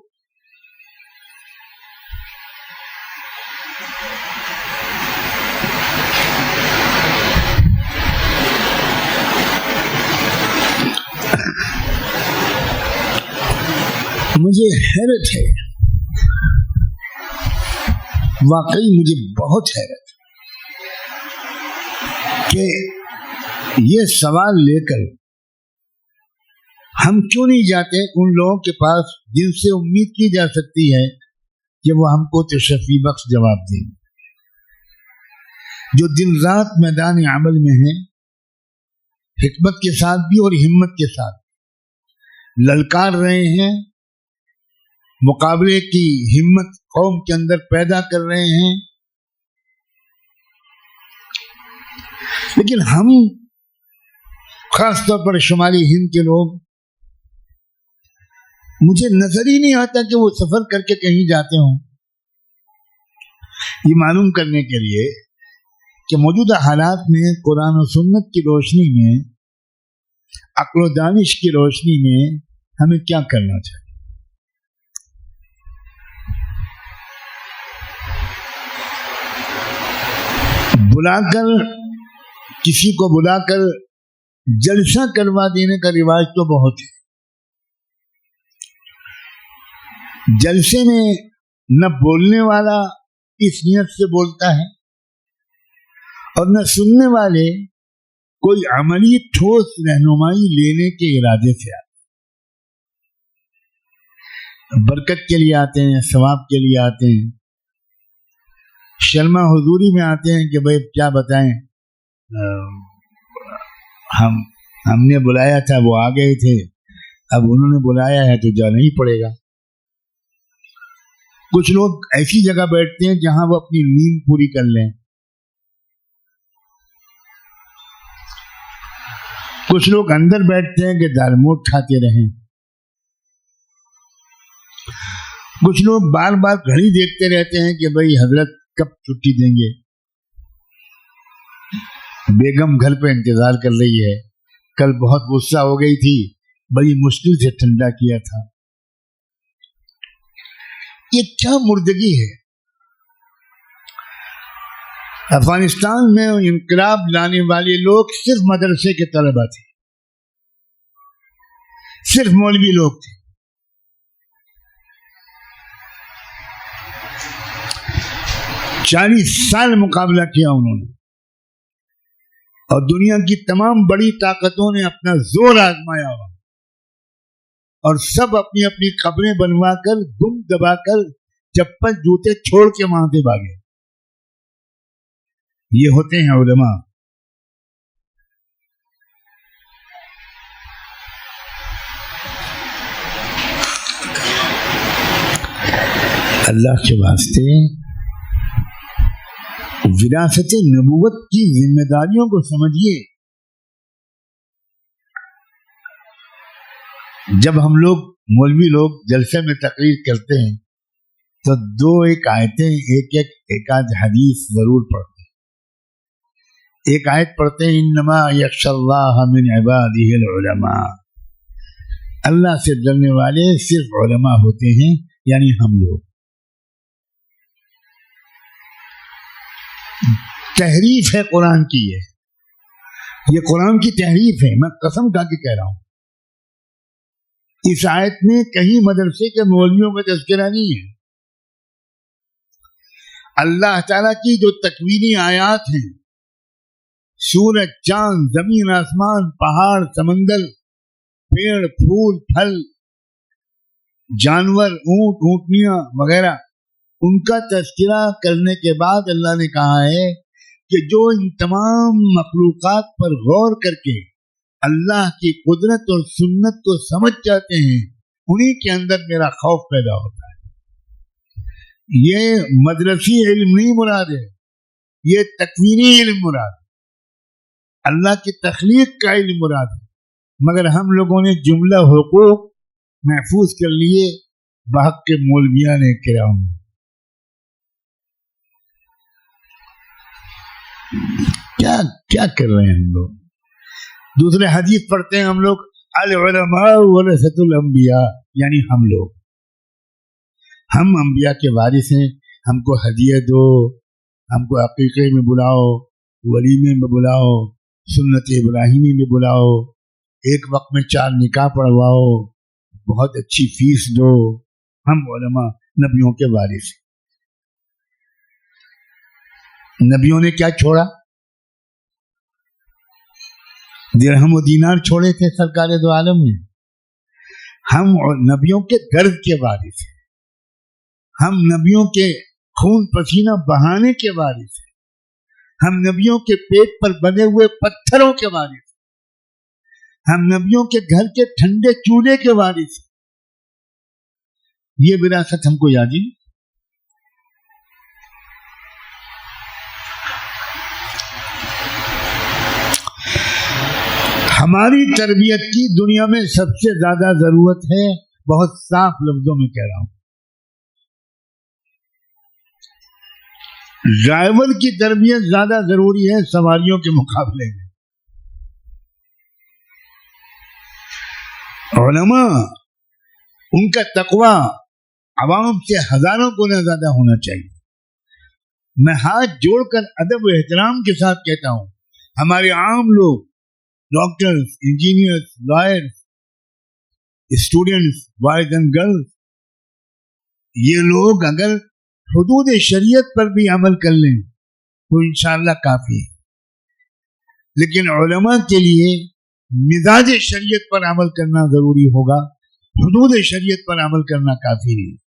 مجھے حیرت ہے, واقعی مجھے بہت حیرت کہ یہ سوال لے کر ہم کیوں نہیں جاتے ان لوگوں کے پاس جن سے امید کی جا سکتی ہے کہ وہ ہم کو تشفی بخش جواب دیں. جو دن رات میدان عمل میں ہیں، حکمت کے ساتھ بھی اور ہمت کے ساتھ للکار رہے ہیں، مقابلے کی ہمت قوم کے اندر پیدا کر رہے ہیں. لیکن ہم خاص طور پر شمالی ہند کے لوگ، مجھے نظر ہی نہیں آتا کہ وہ سفر کر کے کہیں جاتے ہوں یہ معلوم کرنے کے لیے کہ موجودہ حالات میں قرآن و سنت کی روشنی میں، عقل و دانش کی روشنی میں ہمیں کیا کرنا چاہیے. کسی کو بلا کر جلسہ کروا دینے کا رواج تو بہت ہے. جلسے میں نہ بولنے والا اس نیت سے بولتا ہے اور نہ سننے والے کوئی عملی ٹھوس رہنمائی لینے کے ارادے سے آتے. برکت کے لیے آتے ہیں، ثواب کے لیے آتے ہیں، شرما حضوری میں آتے ہیں کہ بھائی کیا بتائیں، ہم نے بلایا تھا، وہ آ گئے تھے، اب انہوں نے بلایا ہے تو جانا ہی پڑے گا. کچھ لوگ ایسی جگہ بیٹھتے ہیں جہاں وہ اپنی نیند پوری کر لیں. کچھ لوگ اندر بیٹھتے ہیں کہ دال موٹ کھاتے رہیں. کچھ لوگ بار بار گھڑی دیکھتے رہتے ہیں کہ بھائی حضرت کب چھٹی دیں گے، بیگم گھر پہ انتظار کر رہی ہے، کل بہت غصہ ہو گئی تھی، بڑی مشکل سے ٹھنڈا کیا تھا. یہ کیا مردگی ہے؟ افغانستان میں انقلاب لانے والے لوگ صرف مدرسے کے طلبہ تھے، صرف مولوی لوگ تھے. 40 سال مقابلہ کیا انہوں نے، اور دنیا کی تمام بڑی طاقتوں نے اپنا زور آزمایا ہوا، اور سب اپنی اپنی قبریں بنوا کر، دم دبا کر، چپل جوتے چھوڑ کے وہاں سے بھاگے. یہ ہوتے ہیں علماء. اللہ کے واسطے وراثت نبوت کی ذمہ داریوں کو سمجھیے. جب ہم لوگ مولوی لوگ جلسے میں تقریر کرتے ہیں تو 2 ایک آیتیں، ایک آدھ حدیث ضرور پڑھتے ہیں. ایک آیت پڑھتے ہیں انما یخشی اللہ من عبادہ العلماء، اللہ سے ڈرنے والے صرف علماء ہوتے ہیں، یعنی ہم لوگ. تحریف ہے قرآن کی، یہ قرآن کی تحریف ہے، میں قسم کھا کے کہہ رہا ہوں. اس آیت میں کہیں مدرسے کے مولویوں کا تذکرہ نہیں ہے. اللہ تعالیٰ کی جو تکوینی آیات ہیں، سورج، چاند، زمین، آسمان، پہاڑ، سمندر، پیڑ، پھول، پھل، جانور، اونٹ، اونٹنیاں وغیرہ، ان کا تذکرہ کرنے کے بعد اللہ نے کہا ہے کہ جو ان تمام مخلوقات پر غور کر کے اللہ کی قدرت اور سنت کو سمجھ جاتے ہیں، انہی کے اندر میرا خوف پیدا ہوتا ہے. یہ مدرسی علم نہیں مراد ہے، یہ تکوینی علم مراد ہے، اللہ کی تخلیق کا علم مراد ہے. مگر ہم لوگوں نے جملہ حقوق محفوظ کر لیے بحق کے مولویان کرام. کیا کر رہے ہیں ہم لوگ؟ دوسرے حدیث پڑھتے ہیں ہم لوگ العلماء ورثۃ الانبیاء، یعنی ہم انبیاء کے وارث ہیں. ہم کو ہدیہ دو، ہم کو عقیقے میں بلاؤ، ولیمے میں بلاؤ، سنت ابراہیمی میں بلاؤ، ایک وقت میں 4 نکاح پڑھواؤ، بہت اچھی فیس دو. ہم علماء نبیوں کے وارث ہیں. نبیوں نے کیا چھوڑا؟ درہم و دینار چھوڑے تھے سرکار دو عالم نے. ہم نبیوں کے درد کے وارث ہیں، ہم نبیوں کے خون پسینہ بہانے کے وارث ہیں، ہم نبیوں کے پیٹ پر بنے ہوئے پتھروں کے وارث، ہم نبیوں کے گھر کے ٹھنڈے چولہے کے وارث. یہ وراثت ہم کو یاد ہی. ہماری تربیت کی دنیا میں سب سے زیادہ ضرورت ہے، بہت صاف لفظوں میں کہہ رہا ہوں. ڈرائیور کی تربیت زیادہ ضروری ہے سواریوں کے مقابلے میں. علماء ان کا تقوی عوام سے ہزاروں گنا زیادہ ہونا چاہیے. میں ہاتھ جوڑ کر ادب و احترام کے ساتھ کہتا ہوں، ہمارے عام لوگ، doctors, engineers, lawyers, students, boys and girls, یہ لوگ اگر حدود شریعت پر بھی عمل کر لیں تو انشاءاللہ کافی ہے. لیکن علماء کے لیے مزاج شریعت پر عمل کرنا ضروری ہوگا، حدود شریعت پر عمل کرنا کافی نہیں.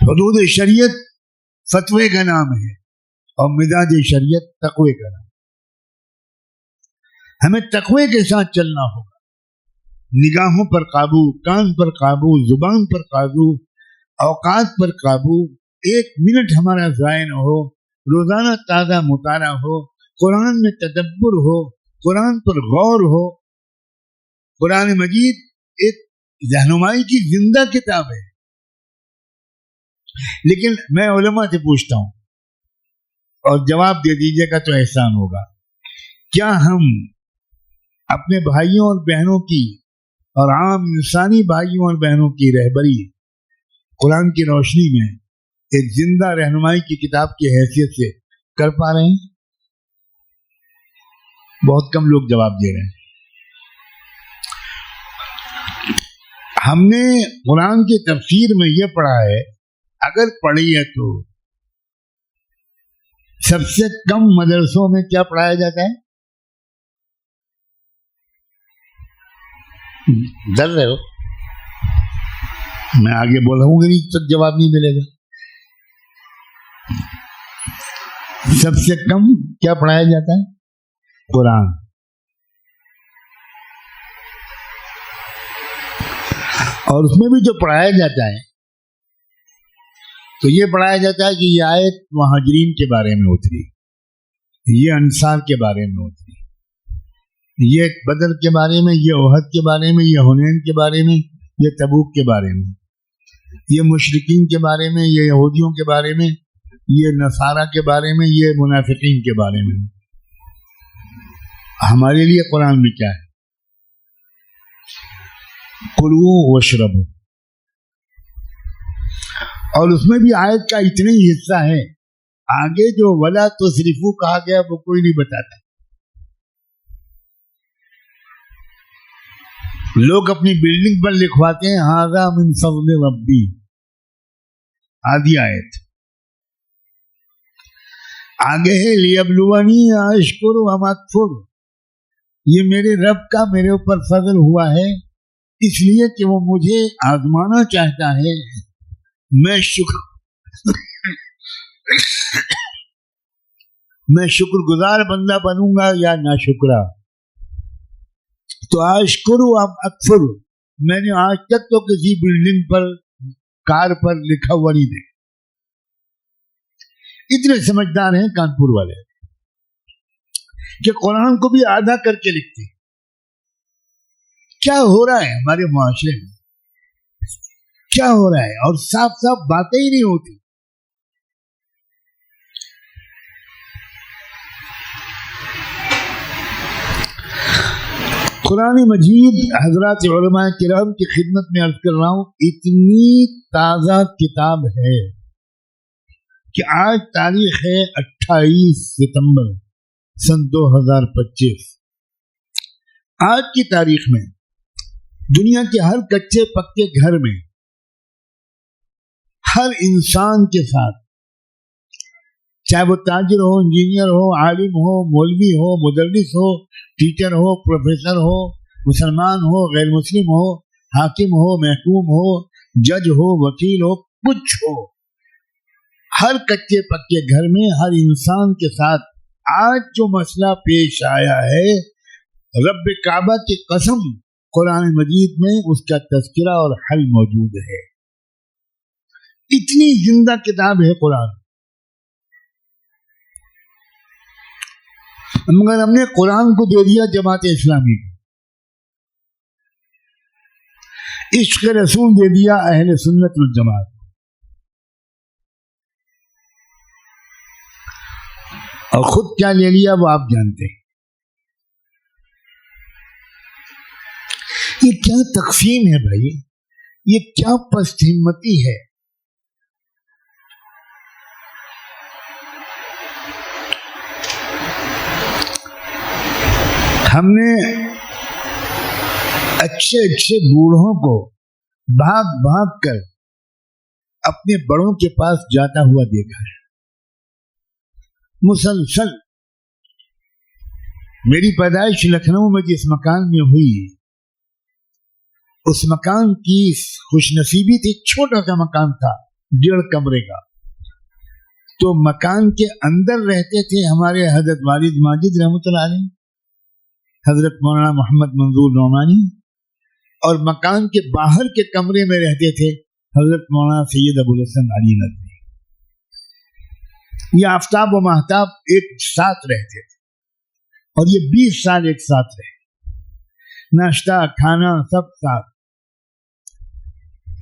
حدود شریعت فتوے کا نام ہے اور مزاج شریعت تقوی کا نام. ہمیں تقوی کے ساتھ چلنا ہوگا. نگاہوں پر قابو، کان پر قابو، زبان پر قابو، اوقات پر قابو. ایک منٹ ہمارا ضائع نہ ہو. روزانہ تازہ مطالعہ ہو، قرآن میں تدبر ہو، قرآن پر غور ہو. قرآن مجید ایک رہنمائی کی زندہ کتاب ہے. لیکن میں علماء سے پوچھتا ہوں اور جواب دے دیجیے گا تو احسان ہوگا، کیا ہم اپنے بھائیوں اور بہنوں کی اور عام انسانی بھائیوں اور بہنوں کی رہبری قرآن کی روشنی میں ایک زندہ رہنمائی کی کتاب کی حیثیت سے کر پا رہے ہیں؟ بہت کم لوگ جواب دے رہے ہیں. ہم نے قرآن کی تفسیر میں یہ پڑھا ہے، اگر پڑھی ہے تو سب سے کم مدرسوں میں کیا پڑھایا جاتا ہے؟ ڈر رہے ہو؟ میں آگے بولا ہوں گا نہیں تو جواب نہیں ملے گا. سب سے کم کیا پڑھایا جاتا ہے؟ قرآن. اور اس میں بھی جو پڑھایا جاتا ہے تو یہ پڑھایا جاتا ہے کہ یہ آیت مہاجرین کے بارے میں اتری، یہ انصار کے بارے میں اتری، یہ بدر کے بارے میں، یہ احد کے بارے میں، یہ حنین کے بارے میں، یہ تبوک کے بارے میں، یہ مشرکین کے بارے میں، یہ یہودیوں کے بارے میں، یہ نصارہ کے بارے میں، یہ منافقین کے بارے میں. ہمارے لیے قرآن میں کیا ہے؟ کلوا واشربوا. اور اس میں بھی آیت کا اتنا ہی حصہ ہے، آگے جو ولا تسرفوا کہا گیا وہ کوئی نہیں بتاتا. لوگ اپنی بلڈنگ پر لکھواتے ہیں ھذا من فضل ربی، آدھی آیت. آگے ہے لیبلونی اشکر ام اکفر، یہ میرے رب کا میرے اوپر فضل ہوا ہے اس لیے کہ وہ مجھے آزمانا چاہتا ہے، میں شکر گزار بندہ بنوں گا یا ناشکرا. تو اشکر ام اکفر میں نے آج تک تو کسی بلڈنگ پر، کار پر لکھا ہوا نہیں دیکھا. اتنے سمجھدار ہیں کانپور والے کہ قرآن کو بھی آدھا کر کے لکھتے ہیں. کیا ہو رہا ہے ہمارے معاشرے میں؟ کیا ہو رہا ہے؟ اور صاف صاف باتیں ہی نہیں ہوتی. قرآن مجید حضرات علماء کرام کی خدمت میں عرض کر رہا ہوں، اتنی تازہ کتاب ہے کہ آج تاریخ ہے 28 ستمبر سن 2025. آج کی تاریخ میں دنیا کے ہر کچے پکے گھر میں ہر انسان کے ساتھ، چاہے وہ تاجر ہو، انجینئر ہو، عالم ہو، مولوی ہو، مدرس ہو، ٹیچر ہو، پروفیسر ہو، مسلمان ہو، غیر مسلم ہو، حاکم ہو، محکوم ہو، جج ہو، وکیل ہو، کچھ ہو، ہر کچے پکے گھر میں ہر انسان کے ساتھ آج جو مسئلہ پیش آیا ہے، رب کعبہ کی قسم قرآن مجید میں اس کا تذکرہ اور حل موجود ہے. اتنی زندہ کتاب ہے قرآن. مگر ہم نے قرآن کو دے دیا جماعت اسلامی کو، عشق رسول دے دیا اہل سنت والجماعت، اور خود کیا لے لیا وہ آپ جانتے ہیں. یہ کیا تقسیم ہے بھائی، یہ کیا پست ہمتی ہے. ہم نے اچھے اچھے بوڑھوں کو بھاگ بھاگ کر اپنے بڑوں کے پاس جاتا ہوا دیکھا ہے. مسلسل میری پیدائش لکھنؤ میں جس مکان میں ہوئی، اس مکان کی خوش نصیبی تھی، چھوٹا سا مکان تھا 1.5 کمرے کا. تو مکان کے اندر رہتے تھے ہمارے حضرت والد ماجد رحمۃ اللہ علیہ، حضرت مولانا محمد منظور نعمانی، اور مکان کے باہر کے کمرے میں رہتے تھے حضرت مولانا سید ابو الحسن علی ندوی. یہ آفتاب و مہتاب ایک ساتھ رہتے تھے، اور یہ 20 سال ایک ساتھ رہے، ناشتہ کھانا سب ساتھ.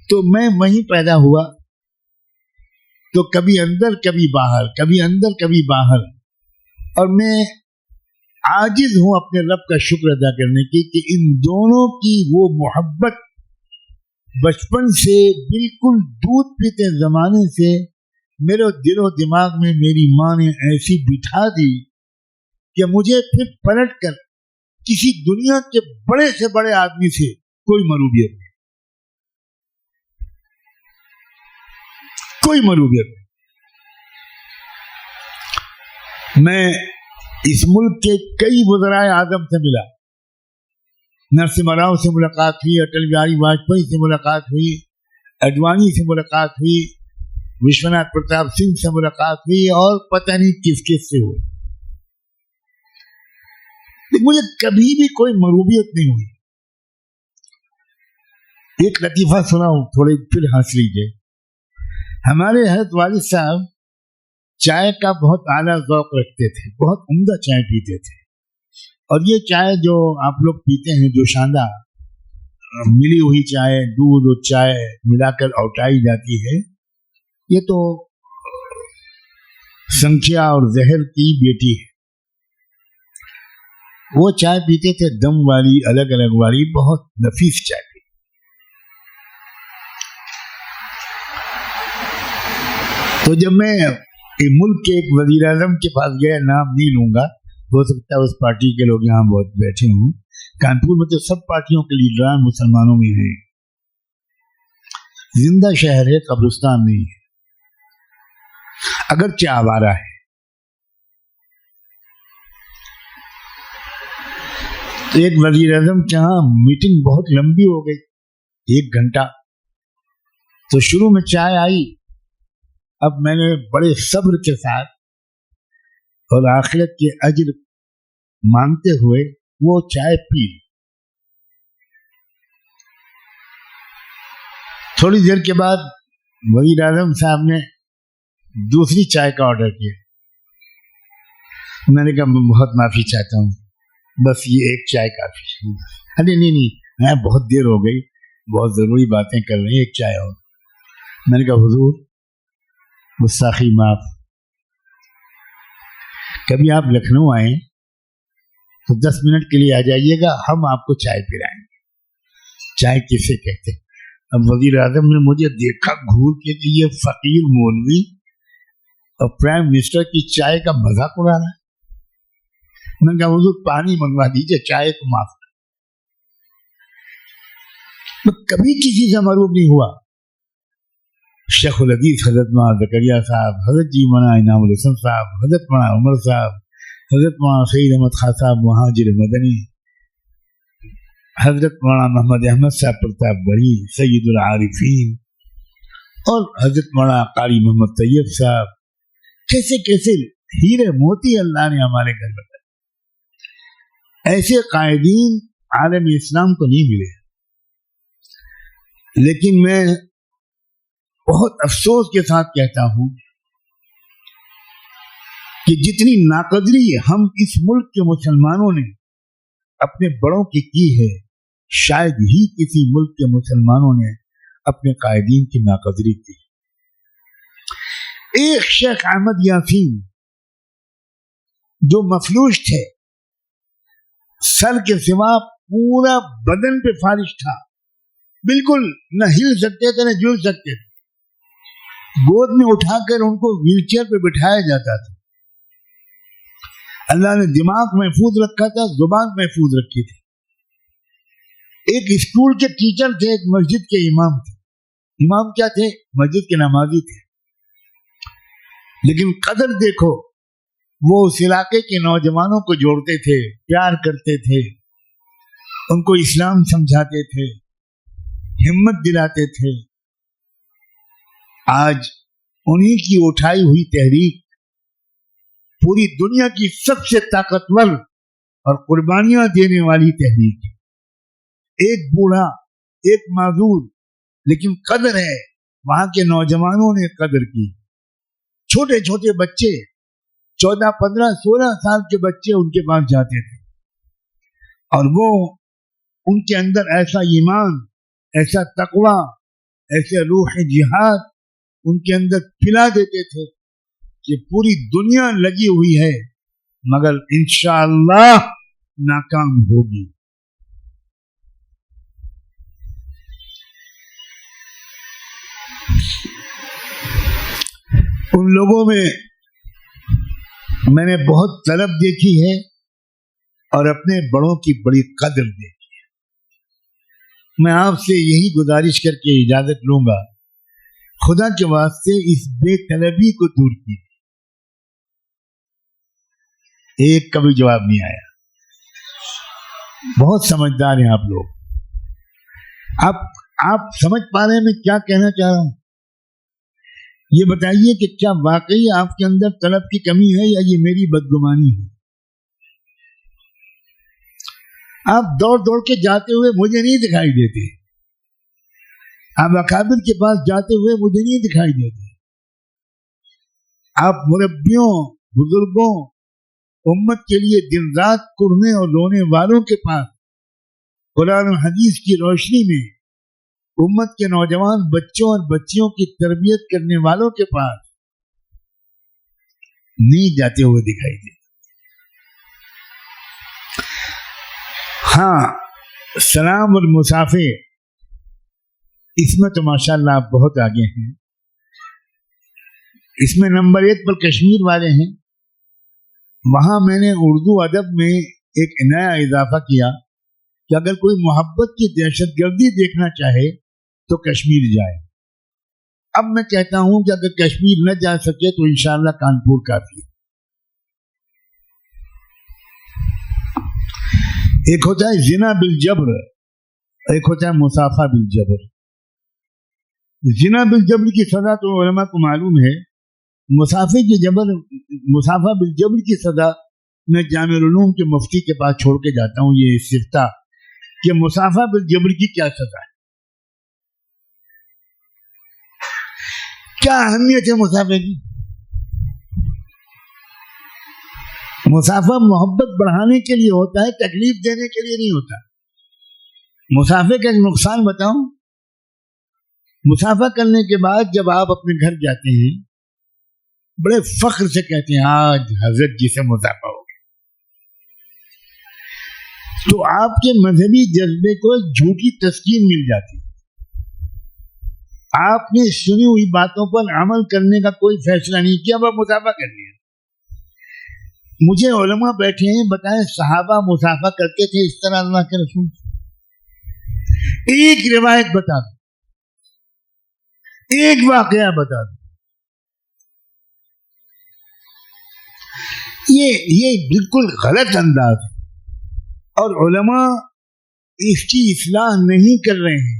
تو میں وہیں پیدا ہوا، تو کبھی اندر کبھی باہر، کبھی اندر کبھی باہر، اور میں عاجز ہوں اپنے رب کا شکر ادا کرنے کی کہ ان دونوں کی وہ محبت بچپن سے بالکل دودھ پیتے زمانے سے میرے دل و دماغ میں میری ماں نے ایسی بٹھا دی کہ مجھے پھر پلٹ کر کسی دنیا کے بڑے سے بڑے آدمی سے کوئی مروبیت نہیں، کوئی مروبیت نہیں. میں اس ملک کے کئی وزرائے اعظم سے ملا، نرسمہا راؤ سے ملاقات ہوئی، اٹل بہاری واجپئی سے ملاقات ہوئی، اڈوانی سے ملاقات ہوئی، وشوناتھ پرتاپ سنگھ سے ملاقات ہوئی، اور پتہ نہیں کس کس سے ہوئی. مجھے کبھی بھی کوئی مروبیت نہیں ہوئی. ایک لطیفہ سناؤں، تھوڑے پھر ہنس لیجیے. ہمارے حضرت والد صاحب چائے کا بہت اعلیٰ ذوق رکھتے تھے، بہت عمدہ چائے پیتے تھے. اور یہ چائے جو آپ لوگ پیتے ہیں، جو شاندار ملی ہوئی چائے، دودھ اور چائے ملا کر اوٹائی جاتی ہے، یہ تو سنکھیا اور زہر کی بیٹی ہے. وہ چائے پیتے تھے دم والی، الگ الگ والی، بہت نفیس چائے پیتے. تو جب میں ملک کے ایک وزیر اعظم کے پاس گیا، نام نہیں لوں گا، ہو سکتا ہے اس پارٹی کے لوگ یہاں بہت بیٹھے ہوں، کانپور میں تو سب پارٹیوں کے لیڈران مسلمانوں میں ہیں، زندہ شہر ہے، قبرستان نہیں ہے، اگرچہ آوارہ ہے. تو ایک وزیر اعظم کے یہاں میٹنگ بہت لمبی ہو گئی، 1 گھنٹہ. تو شروع میں چائے آئی. اب میں نے بڑے صبر کے ساتھ اور آخرت کے اجر مانتے ہوئے وہ چائے پی. تھوڑی دیر کے بعد وزیر اعظم صاحب نے دوسری چائے کا آرڈر کیا. میں نے کہا میں بہت معافی چاہتا ہوں، بس یہ ایک چائے کافی. ارے نہیں، بہت دیر ہو گئی، بہت ضروری باتیں کر رہے ہیں، ایک چائے اور. میں نے کہا حضور گستاخی معاف، کبھی آپ لکھنؤ آئیں تو 10 منٹ کے لیے آ جائیے گا، ہم آپ کو چائے پلائیں گے. چائے کسے کہتے ہیں؟ اب وزیر اعظم نے مجھے دیکھا گھور کے کہ یہ فقیر مولوی اور پرائم منسٹر کی چائے کا مذاق اڑا رہا ہے. میں نے کہا حضور پانی منگوا دیجیے، چائے کو معاف کر. میں کبھی کسی سے معروف نہیں ہوا. شیخ الحدیث حضرت مولانا زکریا صاحب، حضرت جی مولانا انعام الحسن صاحب، حضرت مولانا عمر صاحب، حضرت مولانا سید احمد خان صاحب مہاجر مدنی، حضرت مولانا محمد احمد صاحب پرتاپ بڑی، سید العارفین، اور حضرت مولانا قاری محمد طیب صاحب، کیسے کیسے ہیرے موتی اللہ نے ہمارے گھر بتائے. ایسے قائدین عالم اسلام کو نہیں ملے. لیکن میں بہت افسوس کے ساتھ کہتا ہوں کہ جتنی ناقدری ہم اس ملک کے مسلمانوں نے اپنے بڑوں کی ہے، شاید ہی کسی ملک کے مسلمانوں نے اپنے قائدین کی ناقدری کی. ایک شیخ احمد یاسین جو مفلوج تھے، سر کے سوا پورا بدن پہ فالش تھا، بالکل نہ ہل سکتے تھے نہ جل سکتے تھے. گود میں اٹھا کر ان کو ویل چیئر پہ بٹھایا جاتا تھا. اللہ نے دماغ محفوظ رکھا تھا، زبان محفوظ رکھی تھی. ایک اسکول کے ٹیچر تھے، ایک مسجد کے امام تھے. امام کیا تھے؟ مسجد کے نمازی تھے. لیکن قدر دیکھو، وہ اس علاقے کے نوجوانوں کو جوڑتے تھے، پیار کرتے تھے، ان کو اسلام سمجھاتے تھے، ہمت دلاتے تھے. آج انہی کی اٹھائی ہوئی تحریک پوری دنیا کی سب سے طاقتور اور قربانیاں دینے والی تحریک. ایک بوڑھا، ایک معذور، لیکن قدر ہے. وہاں کے نوجوانوں نے قدر کی. چھوٹے چھوٹے بچے، 14, 15, 16 سال کے بچے ان کے پاس جاتے تھے اور وہ ان کے اندر ایسا ایمان، ایسا تقوی، ایسے روح جہاد ان کے اندر پلا دیتے تھے کہ پوری دنیا لگی ہوئی ہے مگر انشاءاللہ ناکام ہوگی. ان لوگوں میں نے بہت طلب دیکھی ہے اور اپنے بڑوں کی بڑی قدر دیکھی ہے. میں آپ سے یہی گزارش کر کے اجازت لوں گا، خدا کے واسطے اس بے طلبی کو دور کی. ایک کا بھی جواب نہیں آیا. بہت سمجھدار ہیں آپ لوگ. آپ سمجھ پا رہے ہیں میں کیا کہنا چاہ رہا ہوں؟ یہ بتائیے کہ کیا واقعی آپ کے اندر طلب کی کمی ہے یا یہ میری بدگمانی ہے؟ آپ دوڑ دوڑ کے جاتے ہوئے مجھے نہیں دکھائی دیتے. آپ اکابر کے پاس جاتے ہوئے مجھے نہیں دکھائی دیتے. آپ مربیوں، بزرگوں، امت کے لیے دن رات کڑھنے اور رونے والوں کے پاس قرآن و حدیث کی روشنی میں امت کے نوجوان بچوں اور بچیوں کی تربیت کرنے والوں کے پاس نہیں جاتے ہوئے دکھائی دیتے. ہاں، سلام اور مسافے اس میں تو ماشاءاللہ آپ بہت آگے ہیں. اس میں نمبر 1 پر کشمیر والے ہیں. وہاں میں نے اردو ادب میں ایک نیا اضافہ کیا کہ اگر کوئی محبت کی دہشت گردی دیکھنا چاہے تو کشمیر جائے. اب میں کہتا ہوں کہ اگر کشمیر نہ جا سکے تو انشاءاللہ کانپور کافی. ایک ہوتا ہے زنا بالجبر، ایک ہوتا ہے مسافہ بالجبر. زنا بالجبر کی سزا تو علماء کو معلوم ہے. مسافہ بالجبر کی سزا میں جامع العلوم کے مفتی کے پاس چھوڑ کے جاتا ہوں یہ استفتاء کہ مسافہ بالجبر کی کیا سزا ہے، کیا اہمیت ہے مسافے کی. مسافہ محبت بڑھانے کے لیے ہوتا ہے، تکلیف دینے کے لیے نہیں ہوتا. مسافے کا ایک نقصان بتاؤں. مسافہ کرنے کے بعد جب آپ اپنے گھر جاتے ہیں بڑے فخر سے کہتے ہیں آج حضرت جی سے مسافہ ہو گیا، تو آپ کے مذہبی جذبے کو جھوٹی تسکین مل جاتی. آپ نے سنی ہوئی باتوں پر عمل کرنے کا کوئی فیصلہ نہیں کیا، وہ مسافہ کر لیا. مجھے علماء بیٹھے ہیں، بتائیں صحابہ مسافہ کرتے تھے اس طرح اللہ کے رسول؟ ایک روایت بتا دو، ایک واقعہ بتا دو. یہ بالکل غلط انداز ہے اور علماء اس کی اصلاح نہیں کر رہے ہیں.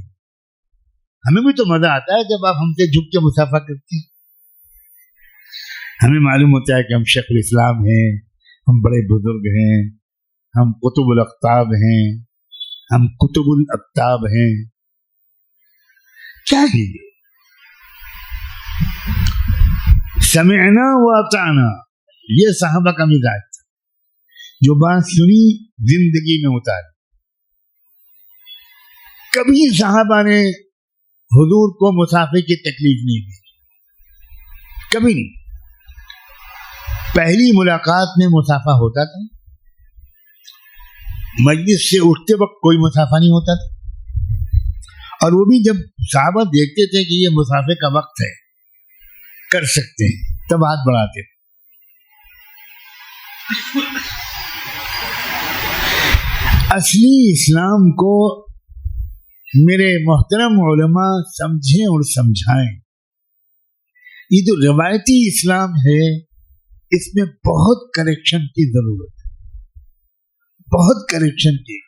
ہمیں بھی تو مزہ آتا ہے جب آپ ہم سے جھک کے مسافہ کرتے ہیں. ہمیں معلوم ہوتا ہے کہ ہم شیخ الاسلام ہیں, ہم بڑے بزرگ ہیں, ہم قطب الاقطاب ہیں, ہم قطب الاقطاب ہیں. کیا ہے یہ؟ سمعنا واطعنا, یہ صحابہ کا مزاج تھا, جو بات سنی زندگی میں اتاری. کبھی صحابہ نے حضور کو مسافر کی تکلیف نہیں دی, کبھی نہیں. پہلی ملاقات میں مسافہ ہوتا تھا, مجلس سے اٹھتے وقت کوئی مسافہ نہیں ہوتا تھا, اور وہ بھی جب صحابہ دیکھتے تھے کہ یہ مسافر کا وقت ہے, کر سکتے ہیں, تب ہاتھ بڑھاتے تھے. اصلی اسلام کو میرے محترم علماء سمجھیں اور سمجھائیں. یہ جو روایتی اسلام ہے اس میں بہت کریکشن کی ضرورت ہے, بہت کریکشن کی,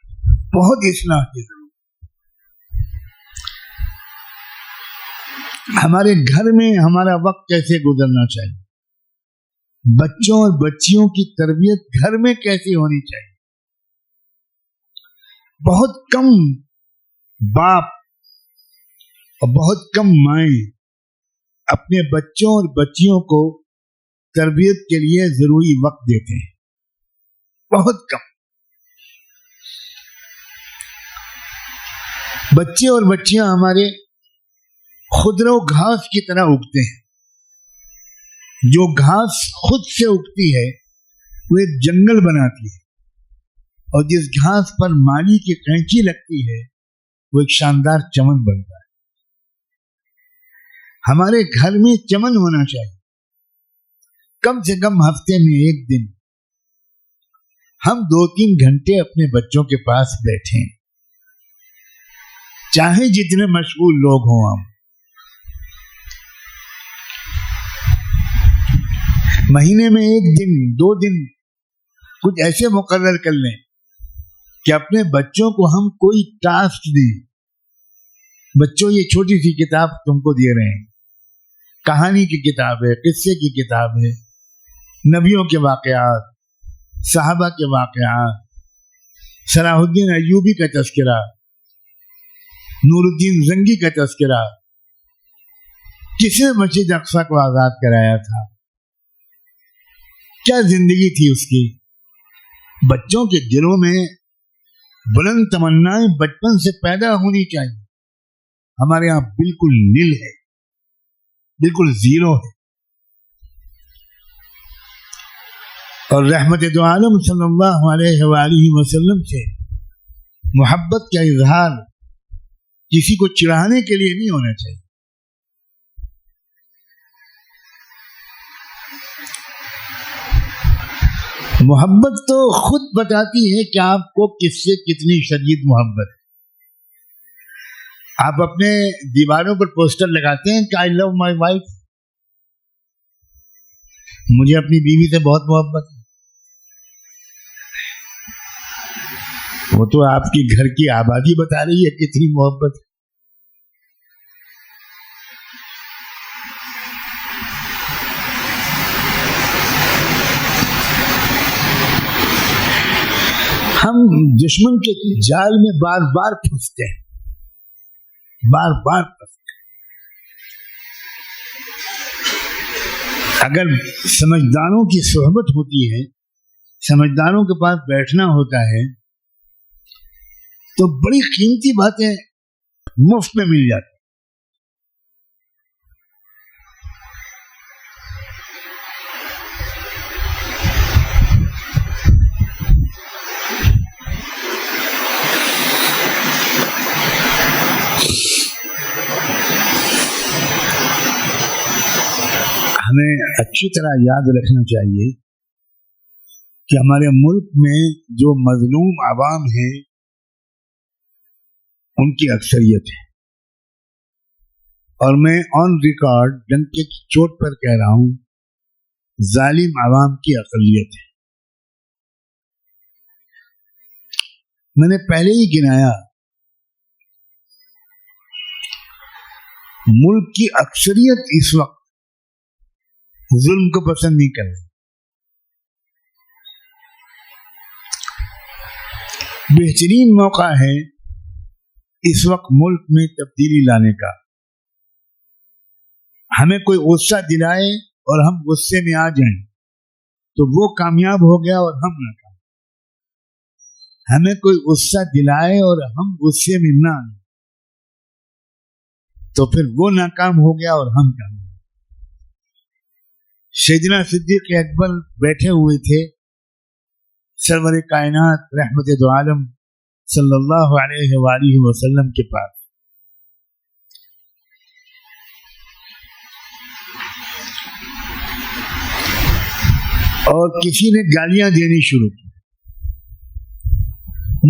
بہت اصلاح کی ضرورت ہے. ہمارے گھر میں ہمارا وقت کیسے گزرنا چاہیے, بچوں اور بچیوں کی تربیت گھر میں کیسی ہونی چاہیے. بہت کم باپ اور بہت کم مائیں اپنے بچوں اور بچیوں کو تربیت کے لیے ضروری وقت دیتے ہیں, بہت کم. بچے اور بچیاں ہمارے خضر و گھاس کی طرح اگتے ہیں. جو گھاس خود سے اگتی ہے وہ ایک جنگل بناتی ہے, اور جس گھاس پر مالی کی کینچی لگتی ہے وہ ایک شاندار چمن بنتا ہے. ہمارے گھر میں چمن ہونا چاہیے. کم سے کم ہفتے میں ایک دن ہم 2-3 گھنٹے اپنے بچوں کے پاس بیٹھیں, چاہے جتنے مشغول لوگ ہوں. ہم مہینے میں 1 دن 2 دن کچھ ایسے مقرر کر لیں کہ اپنے بچوں کو ہم کوئی ٹاسک دیں. بچوں یہ چھوٹی سی کتاب تم کو دے رہے ہیں, کہانی کی کتاب ہے, قصے کی کتاب ہے, نبیوں کے واقعات, صحابہ کے واقعات, صلاح الدین ایوبی کا تذکرہ, نور الدین زنگی کا تذکرہ, کس نے مسجد اقصی کو آزاد کرایا تھا, کیا زندگی تھی اس کی. بچوں کے دلوں میں بلند تمنائیں بچپن سے پیدا ہونی چاہیے. ہمارے یہاں بالکل نل ہے, بالکل زیرو ہے. اور رحمت دو عالم صلی اللہ علیہ وآلہ وسلم سے محبت کا اظہار کسی کو چڑھانے کے لیے نہیں ہونا چاہیے. محبت تو خود بتاتی ہے کہ آپ کو کس سے کتنی شدید محبت ہے. آپ اپنے دیواروں پر پوسٹر لگاتے ہیں کہ آئی لو مائی وائف, مجھے اپنی بیوی سے بہت محبت ہے. وہ تو آپ کی گھر کی آبادی بتا رہی ہے کتنی محبت ہے. ہم دشمن کے جال میں بار بار پھنستے ہیں, بار بار پھنستے ہیں. اگر سمجھداروں کی صحبت ہوتی ہے, سمجھداروں کے پاس بیٹھنا ہوتا ہے, تو بڑی قیمتی باتیں مفت میں مل جاتی. ہمیں اچھی طرح یاد رکھنا چاہیے کہ ہمارے ملک میں جو مظلوم عوام ہیں ان کی اکثریت ہے, اور میں آن ریکارڈ ڈنکے کی چوٹ پر کہہ رہا ہوں, ظالم عوام کی اقلیت ہے. میں نے پہلے ہی گنایا ملک کی اکثریت اس وقت ظلم کو پسند نہیں کر رہی. بہترین موقع ہے اس وقت ملک میں تبدیلی لانے کا. ہمیں کوئی غصہ دلائے اور ہم غصے میں آ جائیں تو وہ کامیاب ہو گیا اور ہم ناکام. ہمیں کوئی غصہ دلائے اور ہم غصے میں نہ آئیں تو پھر وہ ناکام ہو گیا اور ہم کامیاب. سیدنا صدیق اکبر بیٹھے ہوئے تھے سرور کائنات رحمت دو عالم صلی اللہ علیہ وآلہ وسلم کے پاس. اور کسی نے گالیاں دینی شروع کی,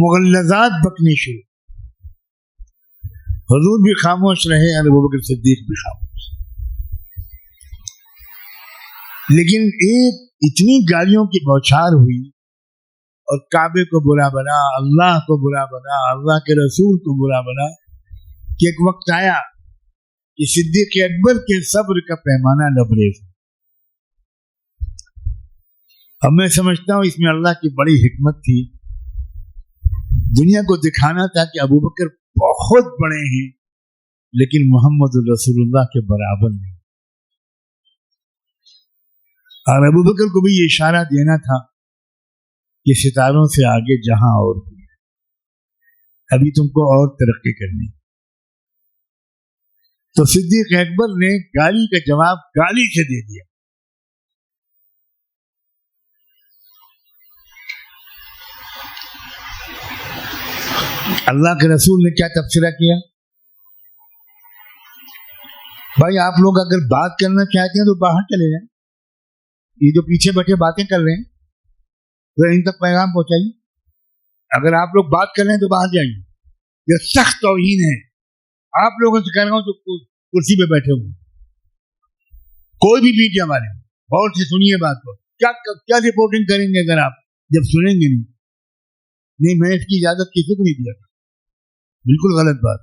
مغلظات بکنے شروع. حضور بھی خاموش رہے, ابوبکر صدیق بھی خاموش. لیکن ایک اتنی گالیوں کی بوچھار ہوئی اور کعبے کو برا بنا, اللہ کو برا بنا, اللہ کے رسول کو برا بنا کہ ایک وقت آیا کہ صدیق اکبر کے صبر کا پیمانہ لبریز. اب میں سمجھتا ہوں اس میں اللہ کی بڑی حکمت تھی. دنیا کو دکھانا تھا کہ ابوبکر بہت بڑے ہیں لیکن محمد رسول اللہ کے برابر نہیں. اور ابوبکر کو بھی یہ اشارہ دینا تھا کہ ستاروں سے آگے جہاں اور ابھی تم کو اور ترقی کرنی. تو صدیق اکبر نے گالی کا جواب گالی سے دے دیا. اللہ کے رسول نے کیا تبصرہ کیا؟ بھائی آپ لوگ اگر بات کرنا چاہتے ہیں تو باہر چلے جائیں. یہ جو پیچھے بیٹھے باتیں کر رہے ہیں تو ان تک پیغام پہنچائیے. اگر آپ لوگ بات کر رہے ہیں تو باہر جائیے. یہ سخت توہین ہے. آپ لوگوں سے کہہ رہا ہوں تو کرسی پہ بیٹھے ہوئے کوئی بھی میڈیا والے غور سے سنیے بات کو. کیا رپورٹنگ کریں گے اگر آپ جب سنیں گے نہیں میں اس کی اجازت کسی کو نہیں دیا. بالکل غلط بات.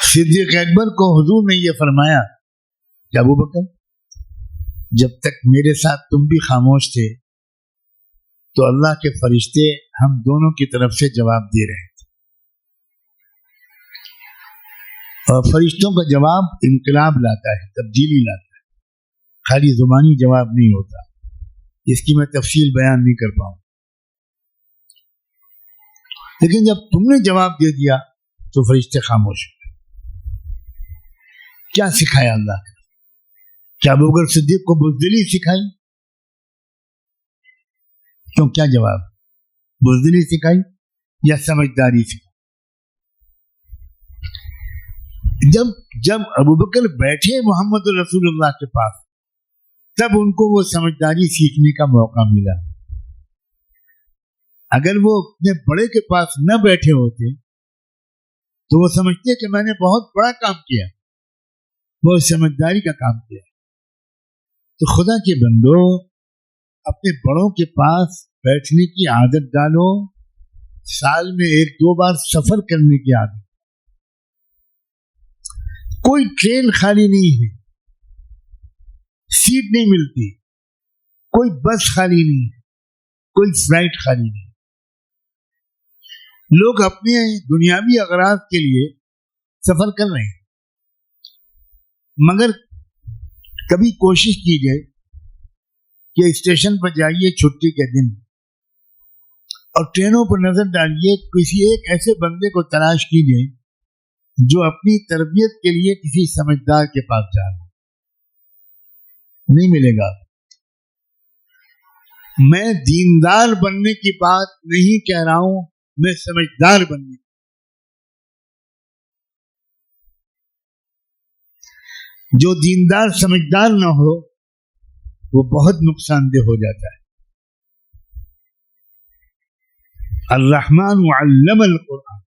صدیق اکبر کو حضور نے یہ فرمایا کہ ابوبکر جب تک میرے ساتھ تم بھی خاموش تھے تو اللہ کے فرشتے ہم دونوں کی طرف سے جواب دے رہے تھے. اور فرشتوں کا جواب انقلاب لاتا ہے, تبدیلی لاتا ہے, خالی زبانی جواب نہیں ہوتا. اس کی میں تفصیل بیان نہیں کر پاؤں. لیکن جب تم نے جواب دے دیا تو فرشتے خاموش ہو گئے. کیا سکھایا اللہ نے؟ کیا ابوبکر صدیق کو بزدلی سکھائی؟ کیوں, کیا جواب؟ بزدلی سکھائی یا سمجھداری سکھائی؟ جب ابوبکر بیٹھے محمد رسول اللہ کے پاس تب ان کو وہ سمجھداری سیکھنے کا موقع ملا. اگر وہ اپنے بڑے کے پاس نہ بیٹھے ہوتے تو وہ سمجھتے کہ میں نے بہت بڑا کام کیا, بہت سمجھداری کا کام کیا. تو خدا کے بندو اپنے بڑوں کے پاس بیٹھنے کی عادت ڈالو. سال میں 1-2 بار سفر کرنے کی عادت. کوئی ٹرین خالی نہیں ہے, سیٹ نہیں ملتی, کوئی بس خالی نہیں ہے, کوئی فلائٹ خالی نہیں. لوگ اپنے دنیاوی اغراض کے لیے سفر کر رہے ہیں, مگر کبھی کوشش کیجئے کہ اسٹیشن پر جائیے چھٹی کے دن اور ٹرینوں پر نظر ڈالیے. کسی ایک ایسے بندے کو تلاش کیجئے جو اپنی تربیت کے لیے کسی سمجھدار کے پاس جا رہا. نہیں ملے گا. میں دیندار بننے کی بات نہیں کہہ رہا ہوں, میں سمجھدار بننے. جو دیندار سمجھدار نہ ہو وہ بہت نقصان دہ ہو جاتا ہے. الرحمن علم القرآن.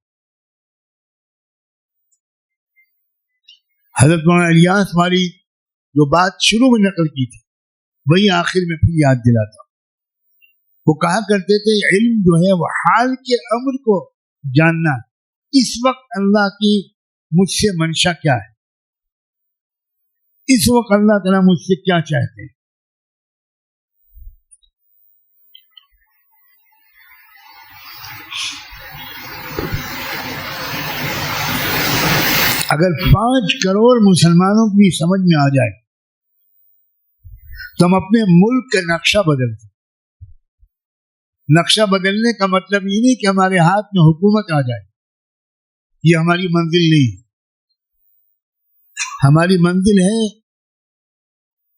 حضرت مولانا الیاس ہماری جو بات شروع میں نقل کی تھی وہی آخر میں پھر یاد دلاتا ہوں. وہ کہا کرتے تھے علم جو ہے وہ حال کے امر کو جاننا اس وقت اللہ کی مجھ سے منشا کیا ہے، اس وقت اللہ تعالیٰ مجھ سے کیا چاہتے ہیں. اگر 5 کروڑ مسلمانوں کی سمجھ میں آ جائے تو ہم اپنے ملک کا نقشہ بدلتے. نقشہ بدلنے کا مطلب یہ نہیں کہ ہمارے ہاتھ میں حکومت آ جائے، یہ ہماری منزل نہیں. ہماری منزل ہے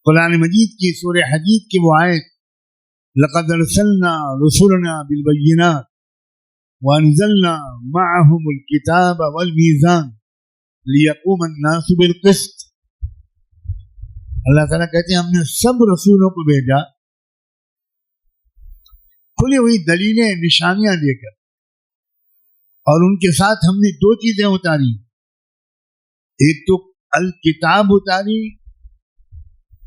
قرآن مجید کی سورہ حدید کی وہ آیت لقد ارسلنا رسلنا بالبینات وانزلنا معهم الكتاب والمیزان لیقوم الناس بالقسط. اللہ تعالیٰ کہتے ہیں ہم نے سب رسولوں کو بھیجا کھلی ہوئی دلیلیں نشانیاں دے کر، اور ان کے ساتھ ہم نے 2 چیزیں اتاری. ایک تو الکتاب اتاری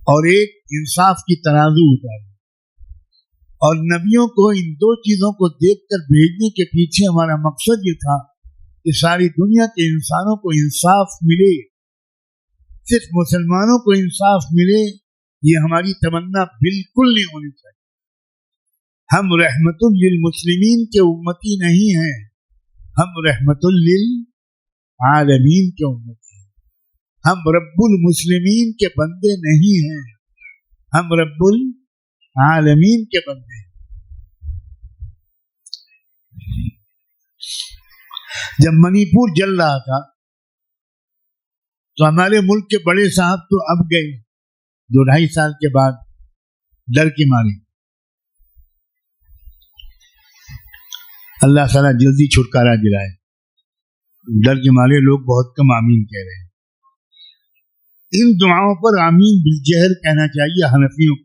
اور ایک انصاف کی ترازو اتاری. اور نبیوں کو ان 2 چیزوں کو دیکھ کر بھیجنے کے پیچھے ہمارا مقصد یہ تھا کہ ساری دنیا کے انسانوں کو انصاف ملے، صرف مسلمانوں کو انصاف ملے یہ ہماری تمنا بالکل نہیں ہونی چاہیے. ہم رحمت للمسلمین کے امتی نہیں ہیں، ہم رحمت للعالمین کے امتی ہیں. ہم رب المسلمین کے بندے نہیں ہیں، ہم رب العالمین کے بندے ہیں. جب منی پور جل رہا تھا تو ہمارے ملک کے بڑے صاحب تو اب گئے 2-2.5 سال کے بعد ڈر کی ماری. اللہ تعالیٰ جلدی چھٹکارا دلائے. ڈر کے مارے لوگ بہت کم آمین کہہ رہے ہیں. ان دعاؤں پر آمین بالجہر کہنا چاہیے حنفیوں کو.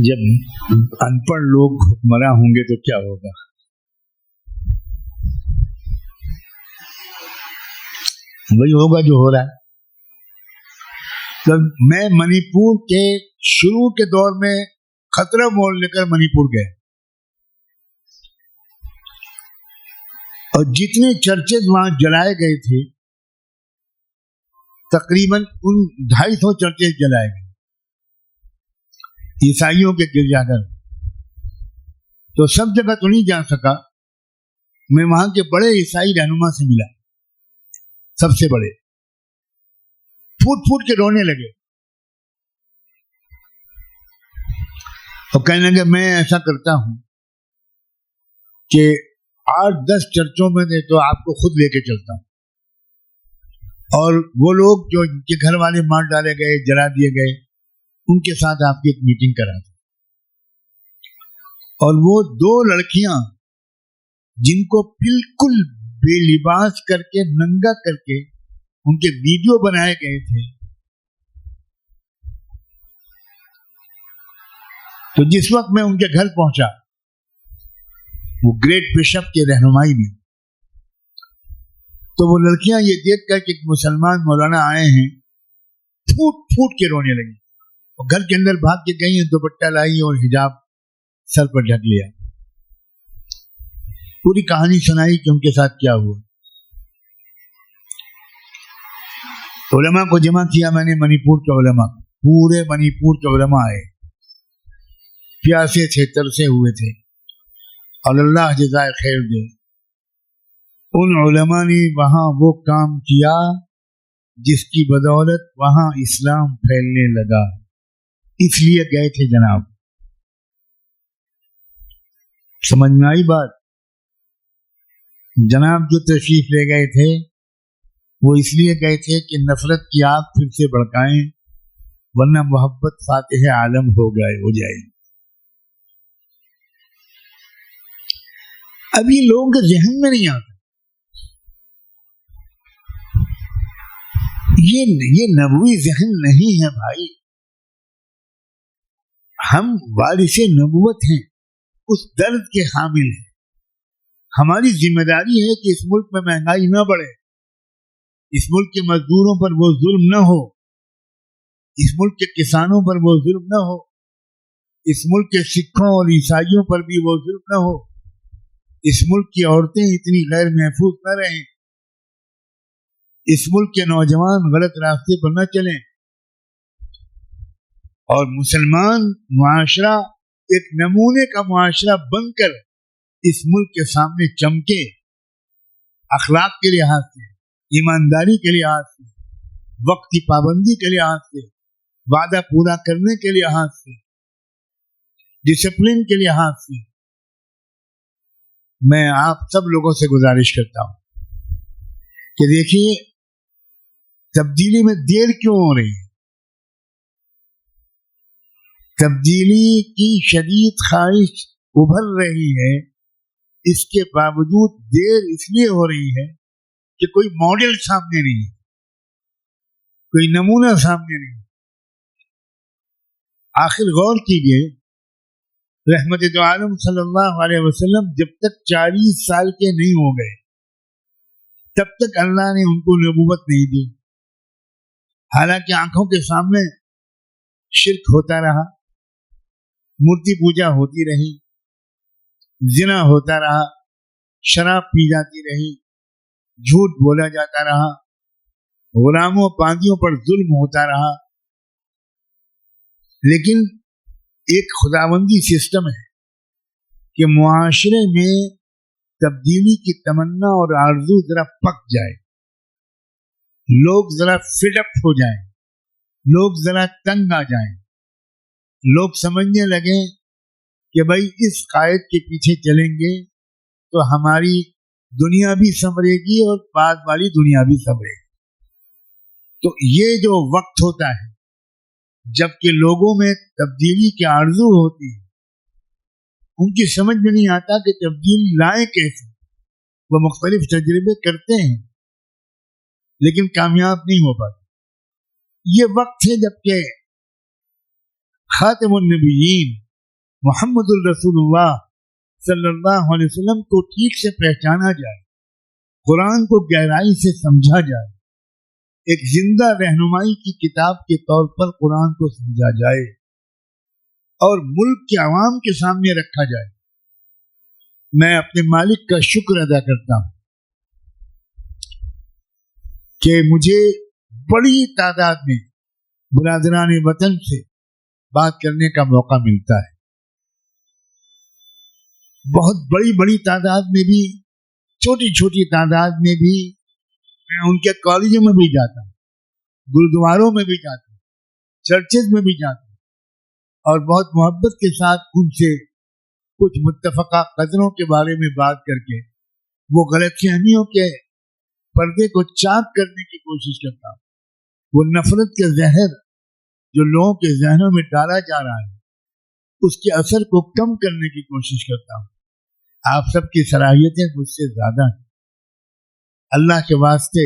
جب ان پڑھ لوگ حکمراں ہوں گے تو کیا ہوگا؟ وہی ہوگا جو ہو رہا ہے. تو میں منی پور کے شروع کے دور میں خطرہ مول لے کر منی پور گئے، اور جتنے چرچز وہاں جلائے گئے تھے تقریباً ان 250 چرچز جلائے گئے عیسائیوں کے گرجا گھر. تو سب جگہ تو نہیں جا سکا. میں وہاں کے بڑے عیسائی رہنما سے ملا، سب سے بڑے، پھوٹ پھوٹ کے رونے لگے اور کہنے لگے میں ایسا کرتا ہوں کہ 8-10 چرچوں میں نے تو آپ کو خود لے کے چلتا ہوں، اور وہ لوگ جو ان کے گھر والے مار ڈالے گئے، جلا دیے گئے، ان کے ساتھ آپ کی ایک میٹنگ کرا دی. اور وہ 2 لڑکیاں جن کو بالکل بے لباس کر کے ننگا کر کے ان کے ویڈیو بنائے گئے تھے، تو جس وقت میں ان کے گھر پہنچا وہ گریٹ بشپ کے رہنمائی میں، تو وہ لڑکیاں یہ دیکھ کر کہ ایک مسلمان مولانا آئے ہیں پھوٹ پھوٹ کے رونے لگی، اور گھر کے اندر بھاگ کے گئی ہیں، دوپٹہ لائی اور حجاب سر پر ڈھک لیا. پوری کہانی سنائی کہ ان کے ساتھ کیا ہوا. علماء کو جمع کیا میں نے، منی پور کے علماء، پورے منی پور کے علماء آئے، پیاسے تھے، ترسے ہوئے تھے، اور اللہ جزائے خیر دے ان علماء نے وہاں وہ کام کیا جس کی بدولت وہاں اسلام پھیلنے لگا. اس لیے گئے تھے جناب. سمجھ میں آئی بات؟ جناب جو تشریف لے گئے تھے وہ اس لیے گئے تھے کہ نفرت کی آگ پھر سے بھڑکائیں، ورنہ محبت فاتح عالم ہو جائے. ابھی لوگوں کے ذہن میں نہیں آتا. یہ نبوی ذہن نہیں ہے بھائی. ہم وارث نبوت ہیں، اس درد کے حامل ہیں. ہماری ذمہ داری ہے کہ اس ملک میں مہنگائی نہ بڑھے، اس ملک کے مزدوروں پر وہ ظلم نہ ہو، اس ملک کے کسانوں پر وہ ظلم نہ ہو، اس ملک کے سکھوں اور عیسائیوں پر بھی وہ ظلم نہ ہو، اس ملک کی عورتیں اتنی غیر محفوظ نہ رہیں، اس ملک کے نوجوان غلط راستے پر نہ چلیں، اور مسلمان معاشرہ ایک نمونے کا معاشرہ بن کر اس ملک کے سامنے چمکے، اخلاق کے لحاظ سے، ایمانداری کے لحاظ سے، وقت کی پابندی کے لحاظ سے، وعدہ پورا کرنے کے لحاظ سے، ڈسپلن کے لحاظ سے۔ میں آپ سب لوگوں سے گزارش کرتا ہوں کہ دیکھیے تبدیلی میں دیر کیوں ہو رہی ہے؟ تبدیلی کی شدید خواہش ابھر رہی ہے، اس کے باوجود دیر اس لیے ہو رہی ہے کہ کوئی ماڈل سامنے نہیں ہے، کوئی نمونہ سامنے نہیں۔ آخر غور کیجئے، رحمت دو عالم صلی اللہ علیہ وسلم جب تک 40 سال کے نہیں ہو گئے تب تک اللہ نے ان کو نبوت نہیں دی، حالانکہ آنکھوں کے سامنے شرک ہوتا رہا، مورتی پوجا ہوتی رہی، زنا ہوتا رہا، شراب پی جاتی رہی، جھوٹ بولا جاتا رہا، غلاموں باندیوں پر ظلم ہوتا رہا، لیکن ایک خداوندی سسٹم ہے کہ معاشرے میں تبدیلی کی تمنا اور آرزو ذرا پک جائے، لوگ ذرا فیڈ اپ ہو جائیں، لوگ ذرا تنگ آ جائیں، لوگ سمجھنے لگیں کہ بھائی اس قائد کے پیچھے چلیں گے تو ہماری دنیا بھی سنورے گی اور بعد والی دنیا بھی سنورے گی۔ تو یہ جو وقت ہوتا ہے جب کہ لوگوں میں تبدیلی کی آرزو ہوتی ہے، ان کی سمجھ میں نہیں آتا کہ تبدیلی لائیں کیسے، وہ مختلف تجربے کرتے ہیں لیکن کامیاب نہیں ہو پاتے۔ یہ وقت ہے جب کہ خاتم النبیین محمد الرسول اللہ صلی اللہ علیہ وسلم کو ٹھیک سے پہچانا جائے، قرآن کو گہرائی سے سمجھا جائے، ایک زندہ رہنمائی کی کتاب کے طور پر قرآن کو سمجھا جائے اور ملک کے عوام کے سامنے رکھا جائے۔ میں اپنے مالک کا شکر ادا کرتا ہوں کہ مجھے بڑی تعداد میں برادران وطن سے بات کرنے کا موقع ملتا ہے، بہت بڑی بڑی تعداد میں بھی، چھوٹی چھوٹی تعداد میں بھی۔ میں ان کے کالجوں میں بھی جاتا ہوں، گرودواروں میں بھی جاتا ہوں، چرچز میں بھی جاتا ہوں، اور بہت محبت کے ساتھ ان سے کچھ متفقہ قدروں کے بارے میں بات کر کے وہ غلط فہمیوں کے پردے کو چاک کرنے کی کوشش کرتا ہوں، وہ نفرت کے زہر جو لوگوں کے ذہنوں میں ڈالا جا رہا ہے اس کے اثر کو کم کرنے کی کوشش کرتا ہوں۔ آپ سب کی صلاحیتیں مجھ سے زیادہ ہیں، اللہ کے واسطے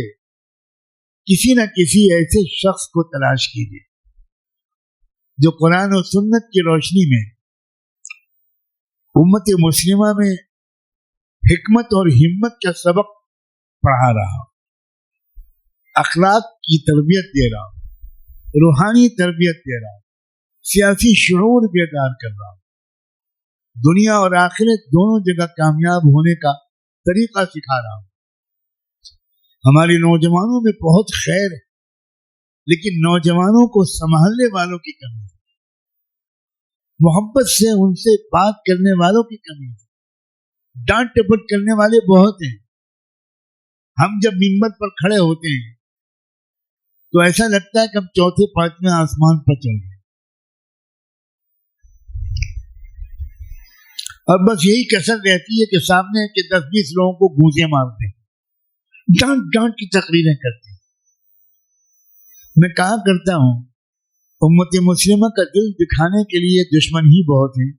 کسی نہ کسی ایسے شخص کو تلاش کیجیے جو قرآن و سنت کی روشنی میں امت مسلمہ میں حکمت اور ہمت کا سبق پڑھا رہا ہو، اخلاق کی تربیت دے رہا ہو، روحانی تربیت دے رہا ہوں، سیاسی شعور بیدار کر رہا ہوں، دنیا اور آخرت دونوں جگہ کامیاب ہونے کا طریقہ سکھا رہا ہوں۔ ہمارے نوجوانوں میں بہت خیر ہے لیکن نوجوانوں کو سنبھالنے والوں کی کمی ہے، محبت سے ان سے بات کرنے والوں کی کمی ہے، ڈانٹ ٹپٹ کرنے والے بہت ہیں۔ ہم جب منبر پر کھڑے ہوتے ہیں تو ایسا لگتا ہے کہ ہم چوتھے پانچویں آسمان پر چل گئے، اور بس یہی کسر رہتی ہے کہ سامنے کے 10-20 لوگوں کو گوزے مارتے ہیں، ڈانٹ ڈانٹ کی تقریریں کرتے ہیں۔ میں کہا کرتا ہوں امت مسلمہ کا دل دکھانے کے لیے دشمن ہی بہت ہیں،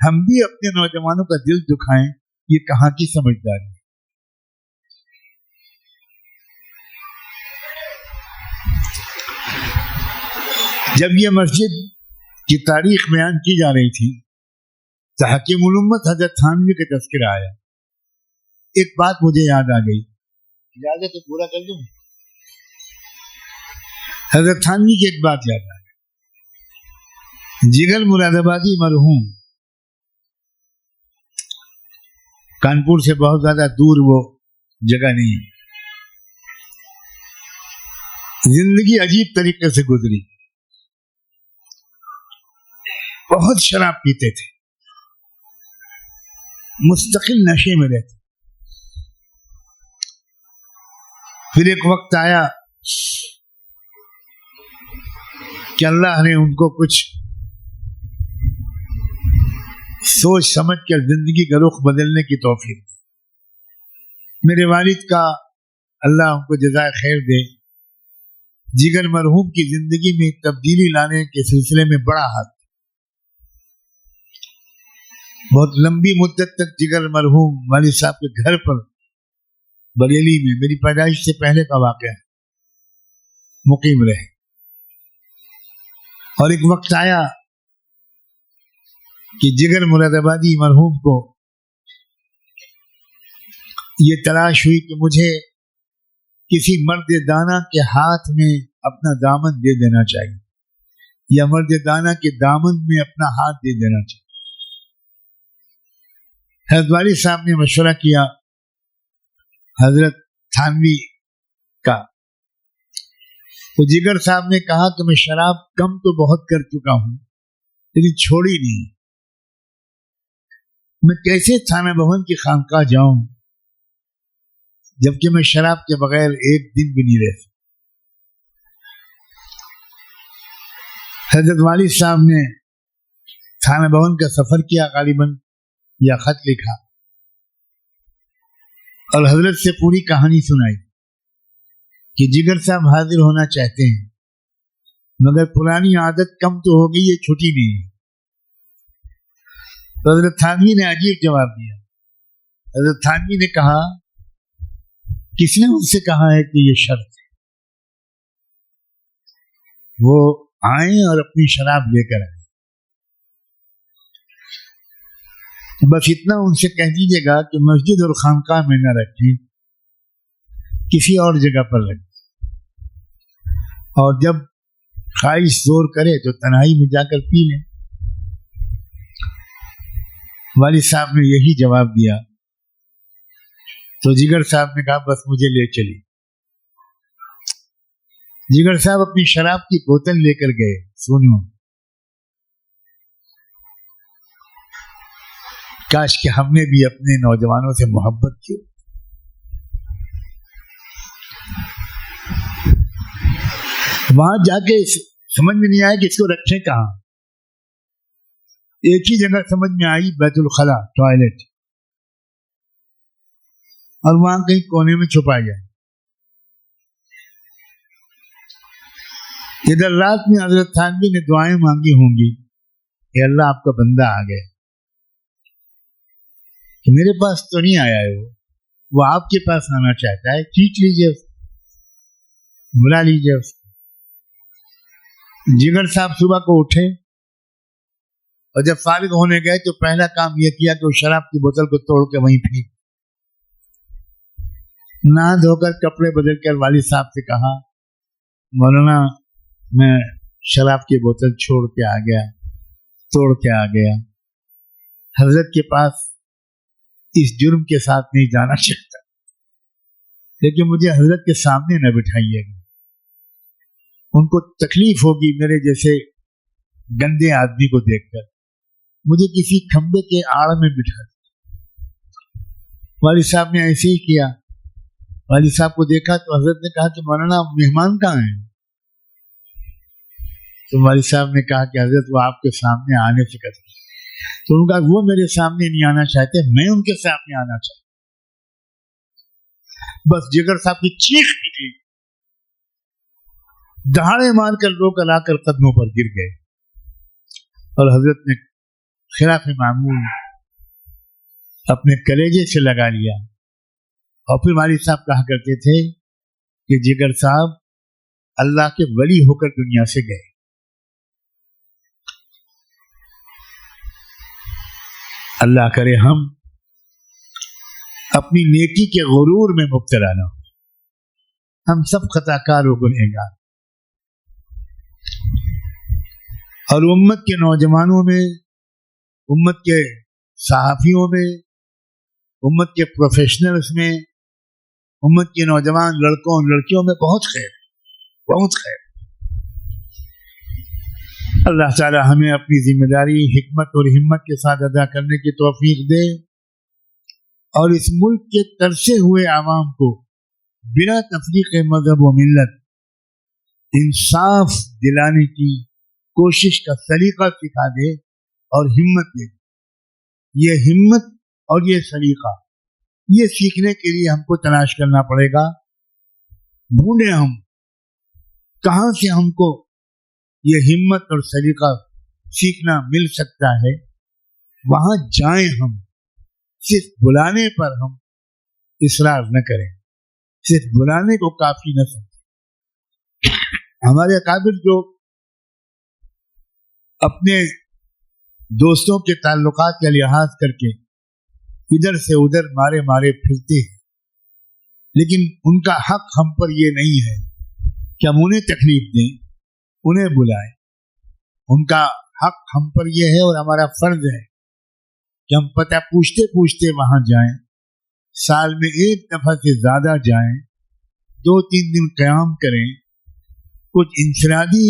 ہم بھی اپنے نوجوانوں کا دل دکھائیں، یہ کہاں کی سمجھداری ہے۔ جب یہ مسجد کی تاریخ بیان کی جا رہی تھی تو حکیم الامت حضرت تھانوی کا تذکرہ آیا ایک بات مجھے یاد آ گئی, یاد ہے تو پورا کر دوں. حضرت تھانوی کی ایک بات یاد آ گئی. جگر مراد آبادی مرحوم کانپور سے بہت زیادہ دور وہ جگہ نہیں ہے. زندگی عجیب طریقے سے گزری. بہت شراب پیتے تھے, مستقل نشے میں رہتے. پھر ایک وقت آیا کہ اللہ نے ان کو کچھ سوچ سمجھ کر زندگی کا رخ بدلنے کی توفیق دی. میرے والد کا اللہ ان کو جزائے خیر دے, جگر مرحوم کی زندگی میں تبدیلی لانے کے سلسلے میں بڑا ہاتھ. بہت لمبی مدت تک جگر مرحوم والد صاحب کے گھر پر بریلی میں, میری پیدائش سے پہلے کا واقعہ, مقیم رہے. اور ایک وقت آیا کہ جگر مراد آبادی مرحوم کو یہ تلاش ہوئی کہ مجھے کسی مرد دانا کے ہاتھ میں اپنا دامن دے دینا چاہیے, یا مرد دانا کے دامن میں اپنا ہاتھ دے دینا چاہیے. حضرت والد صاحب نے مشورہ کیا حضرت تھانوی کا, تو جگر صاحب نے کہا کہ میں شراب کم تو بہت کر چکا ہوں لیکن چھوڑی نہیں. میں کیسے تھانہ بھون کی خانقاہ جاؤں جبکہ میں شراب کے بغیر ایک دن بھی نہیں رہ سکتا. حضرت والد صاحب نے تھانہ بھون کا سفر کیا غالباً, یا خط لکھا اور حضرت سے پوری کہانی سنائی کہ جگر صاحب حاضر ہونا چاہتے ہیں مگر پرانی عادت کم تو ہو گئی, یہ چھٹی نہیں ہے. تو حضرت تھانوی نے عجیب جواب دیا. حضرت تھانوی نے کہا کس نے ان سے کہا ہے کہ یہ شرط ہے؟ وہ آئیں اور اپنی شراب لے کر آئیں. بس اتنا ان سے کہہ دیجیے گا کہ مسجد اور خانقاہ میں نہ رکھیں, کسی اور جگہ پر رکھیں, اور جب خواہش زور کرے تو تنہائی میں جا کر پی لیں. والد صاحب نے یہی جواب دیا. تو جگر صاحب نے کہا بس مجھے لے چلی. جگر صاحب اپنی شراب کی بوتل لے کر گئے. سنو, کاش کہ ہم نے بھی اپنے نوجوانوں سے محبت کی. وہاں جا کے سمجھ میں نہیں آیا کہ اس کو رکھیں کہاں. ایک ہی جگہ سمجھ میں آئی, بیت الخلا, ٹوائلٹ, اور وہاں کہیں کونے میں چھپا جائے. ادھر رات میں حضرت تھانوی نے دعائیں مانگی ہوں گی کہ اللہ آپ کا بندہ آ گئے, کہ میرے پاس تو نہیں آیا ہے, وہ آپ کے پاس آنا چاہتا ہے, کھینچ لیجیے اس کو, بلا لیجیے اس کو. جگر صاحب صبح کو اٹھے اور جب فارغ ہونے گئے تو پہلا کام یہ کیا کہ وہ شراب کی بوتل کو توڑ کے وہیں پھینک. نہا دھو کر کپڑے بدل کر والد صاحب سے کہا مولانا میں شراب کی بوتل چھوڑ کے آ گیا, توڑ کے آ گیا. حضرت کے پاس اس جرم کے ساتھ نہیں جانا چاہتا, لیکن مجھے حضرت کے سامنے نہ بٹھائیے گا, ان کو تکلیف ہوگی میرے جیسے گندے آدمی کو دیکھ کر. مجھے کسی کھمبے کے آڑ میں بٹھا دیا. والد صاحب نے ایسے ہی کیا. والد صاحب کو دیکھا تو حضرت نے کہا کہ مولانا مہمان کہاں ہیں؟ تو والد صاحب نے کہا کہ حضرت وہ آپ کے سامنے آنے سے کہتے. تو ان کا وہ میرے سامنے نہیں آنا چاہتے, میں ان کے سامنے آنا چاہتا. بس جگر صاحب کی چیخ نکلی, دہاڑے مار کر رو کر آ کر قدموں پر گر گئے, اور حضرت نے خلاف معمول اپنے کلیجے سے لگا لیا. اور پھر والد صاحب کہا کرتے تھے کہ جگر صاحب اللہ کے ولی ہو کر دنیا سے گئے. اللہ کرے ہم اپنی نیکی کے غرور میں مبتلا نہ ہو. ہم سب خطا کار و گنہگار، اور امت کے نوجوانوں میں، امت کے صحافیوں میں، امت کے پروفیشنلز میں، امت کے نوجوان لڑکوں اور لڑکیوں میں بہت خیر، بہت خیر. اللہ تعالی ہمیں اپنی ذمہ داری حکمت اور ہمت کے ساتھ ادا کرنے کی توفیق دے، اور اس ملک کے ترسے ہوئے عوام کو بنا تفریق مذہب و ملت انصاف دلانے کی کوشش کا سلیقہ سکھا دے اور ہمت دے. یہ ہمت اور یہ سلیقہ، یہ سیکھنے کے لیے ہم کو تلاش کرنا پڑے گا. ڈھونڈیں ہم کہاں سے ہم کو یہ ہمت اور سلیقہ سیکھنا مل سکتا ہے، وہاں جائیں. ہم صرف بلانے پر ہم اصرار نہ کریں، صرف بلانے کو کافی نہ سمجھیں. ہمارے اکابر جو اپنے دوستوں کے تعلقات کا لحاظ کر کے ادھر سے ادھر مارے مارے پھرتے ہیں، لیکن ان کا حق ہم پر یہ نہیں ہے کہ ہم انہیں تکلیف دیں، انہیں بلائیں. ان کا حق ہم پر یہ ہے اور ہمارا فرض ہے کہ ہم پتہ پوچھتے پوچھتے وہاں جائیں، سال میں ایک دفعہ سے زیادہ جائیں، 2-3 دن قیام کریں، کچھ انفرادی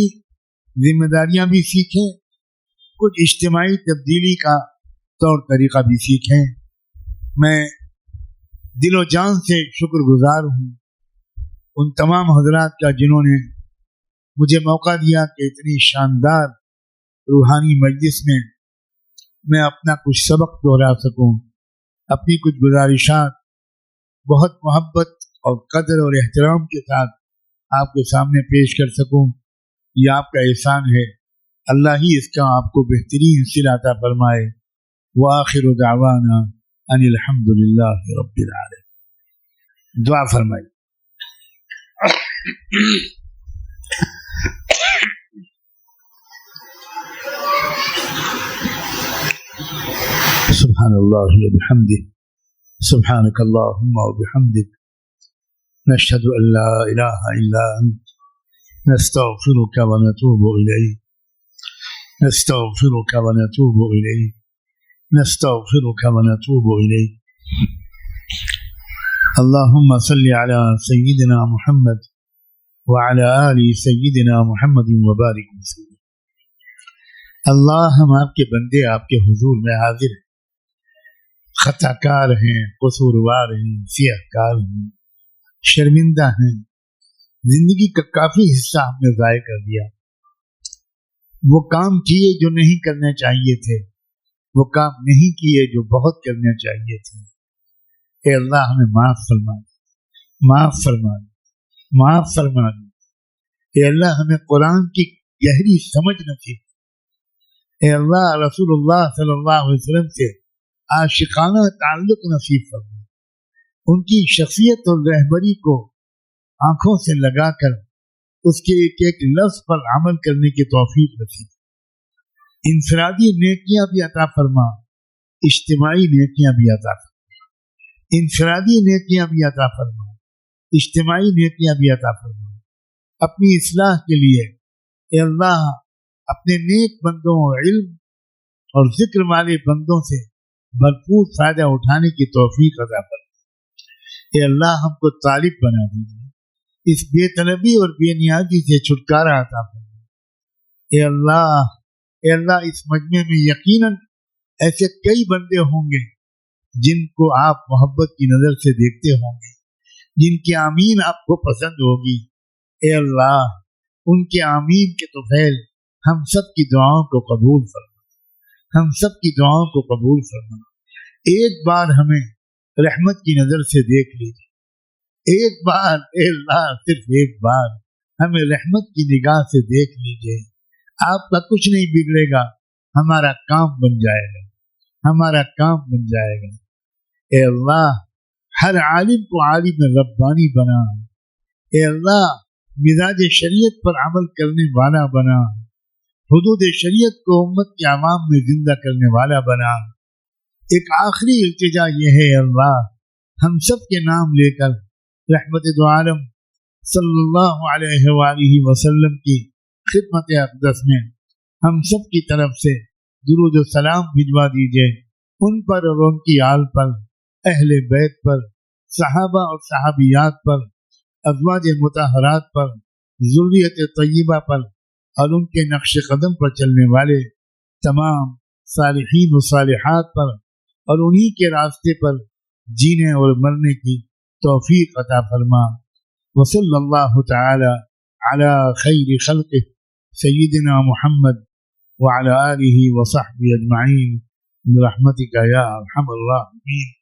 ذمہ داریاں بھی سیکھیں، کچھ اجتماعی تبدیلی کا طور طریقہ بھی سیکھیں. میں دل و جان سے شکر گزار ہوں ان تمام حضرات کا جنہوں نے مجھے موقع دیا کہ اتنی شاندار روحانی مجلس میں میں اپنا کچھ سبق دہرا سکوں، اپنی کچھ گزارشات بہت محبت اور قدر اور احترام کے ساتھ آپ کے سامنے پیش کر سکوں. یہ آپ کا احسان ہے، اللہ ہی اس کا آپ کو بہترین صلہ عطا فرمائے. وآخر دعوانا ان الحمد للہ رب العالمین. دعا فرمائیے. سبحان اللہ وبحمدہ، سبحانک اللہم وبحمدک، نشہد ان لا الہ الا انت، نستغفرک ونتوب الیک، نستغفرک ونتوب الیک، نستغفرک ونتوب الیک. اللہم صل علی سیدنا محمد وعلی آل سیدنا محمد وبارک وسلم. اللہ، ہم آپ کے بندے آپ کے حضور میں حاضر ہیں، خطا کار ہیں، قصوروار ہیں، سیاہ کار ہیں، شرمندہ ہیں. زندگی کا کافی حصہ ہم نے ضائع کر دیا. وہ کام کیے جو نہیں کرنے چاہیے تھے، وہ کام نہیں کیے جو بہت کرنے چاہیے تھے. اے اللہ ہمیں معاف فرما دے، معاف فرما دے، معاف فرما دے. اے اللہ ہمیں قرآن کی گہری سمجھ نصیب. اے اللہ رسول اللہ صلی اللہ علیہ وسلم سے عاشقانہ تعلق نصیب فرما. ان کی شخصیت اور رہبری کو آنکھوں سے لگا کر اس کے ایک ایک لفظ پر عمل کرنے کی توفیق نصیب. انفرادی نیکیاں بھی عطا فرما، اجتماعی نیکیاں بھی عطا فرما. انفرادی نیکیاں بھی عطا فرما، اجتماعی نیکیاں بھی عطا فرما. اپنی اصلاح کے لیے اے اللہ اپنے نیک بندوں، علم اور ذکر والے بندوں سے بھرپور فائدہ اٹھانے کی توفیق عطا فرما. اے اللہ ہم کو طالب بنا دیجیے، اس بے طلبی اور بے نیازی سے چھٹکارا عطا فرما. اے اللہ اس مجمع میں یقیناً ایسے کئی بندے ہوں گے جن کو آپ محبت کی نظر سے دیکھتے ہوں گے، جن کی آمین آپ کو پسند ہوگی. اے اللہ ان کے آمین کے طفیل ہم سب کی دعاؤں کو قبول فرما، ہم سب کی دعاؤں کو قبول فرما. ایک بار ہمیں رحمت کی نظر سے دیکھ لیجیے، ایک بار اے اللہ صرف ایک بار ہمیں رحمت کی نگاہ سے دیکھ لیجیے. آپ کا کچھ نہیں بگڑے گا، ہمارا کام بن جائے گا، ہمارا کام بن جائے گا. اے اللہ ہر عالم کو عالم ربانی بنا. اے اللہ مزاج شریعت پر عمل کرنے والا بنا، حدود شریعت کو امت کے عوام میں زندہ کرنے والا بنا. ایک آخری التجا یہ ہے اللہ ہم سب کے نام لے کر رحمت دو عالم صلی اللہ علیہ وآلہ وسلم کی خدمت اقدس میں ہم سب کی طرف سے درود و سلام بھجوا دیجیے، ان پر اور ان کی آل پر، اہل بیت پر، صحابہ اور صحابیات پر، ازواج مطہرات پر، ذریت طیبہ پر اور ان کے نقش قدم پر چلنے والے تمام صالحین و صالحات پر اور انہی کے راستے پر جینے اور مرنے کی توفیق عطا فرما۔ وصلی اللہ تعالی علی خیر خلقہ سیدنا محمد وعلى آلہ وصحبہ اجمعین برحمتک یا ارحم الراحمین۔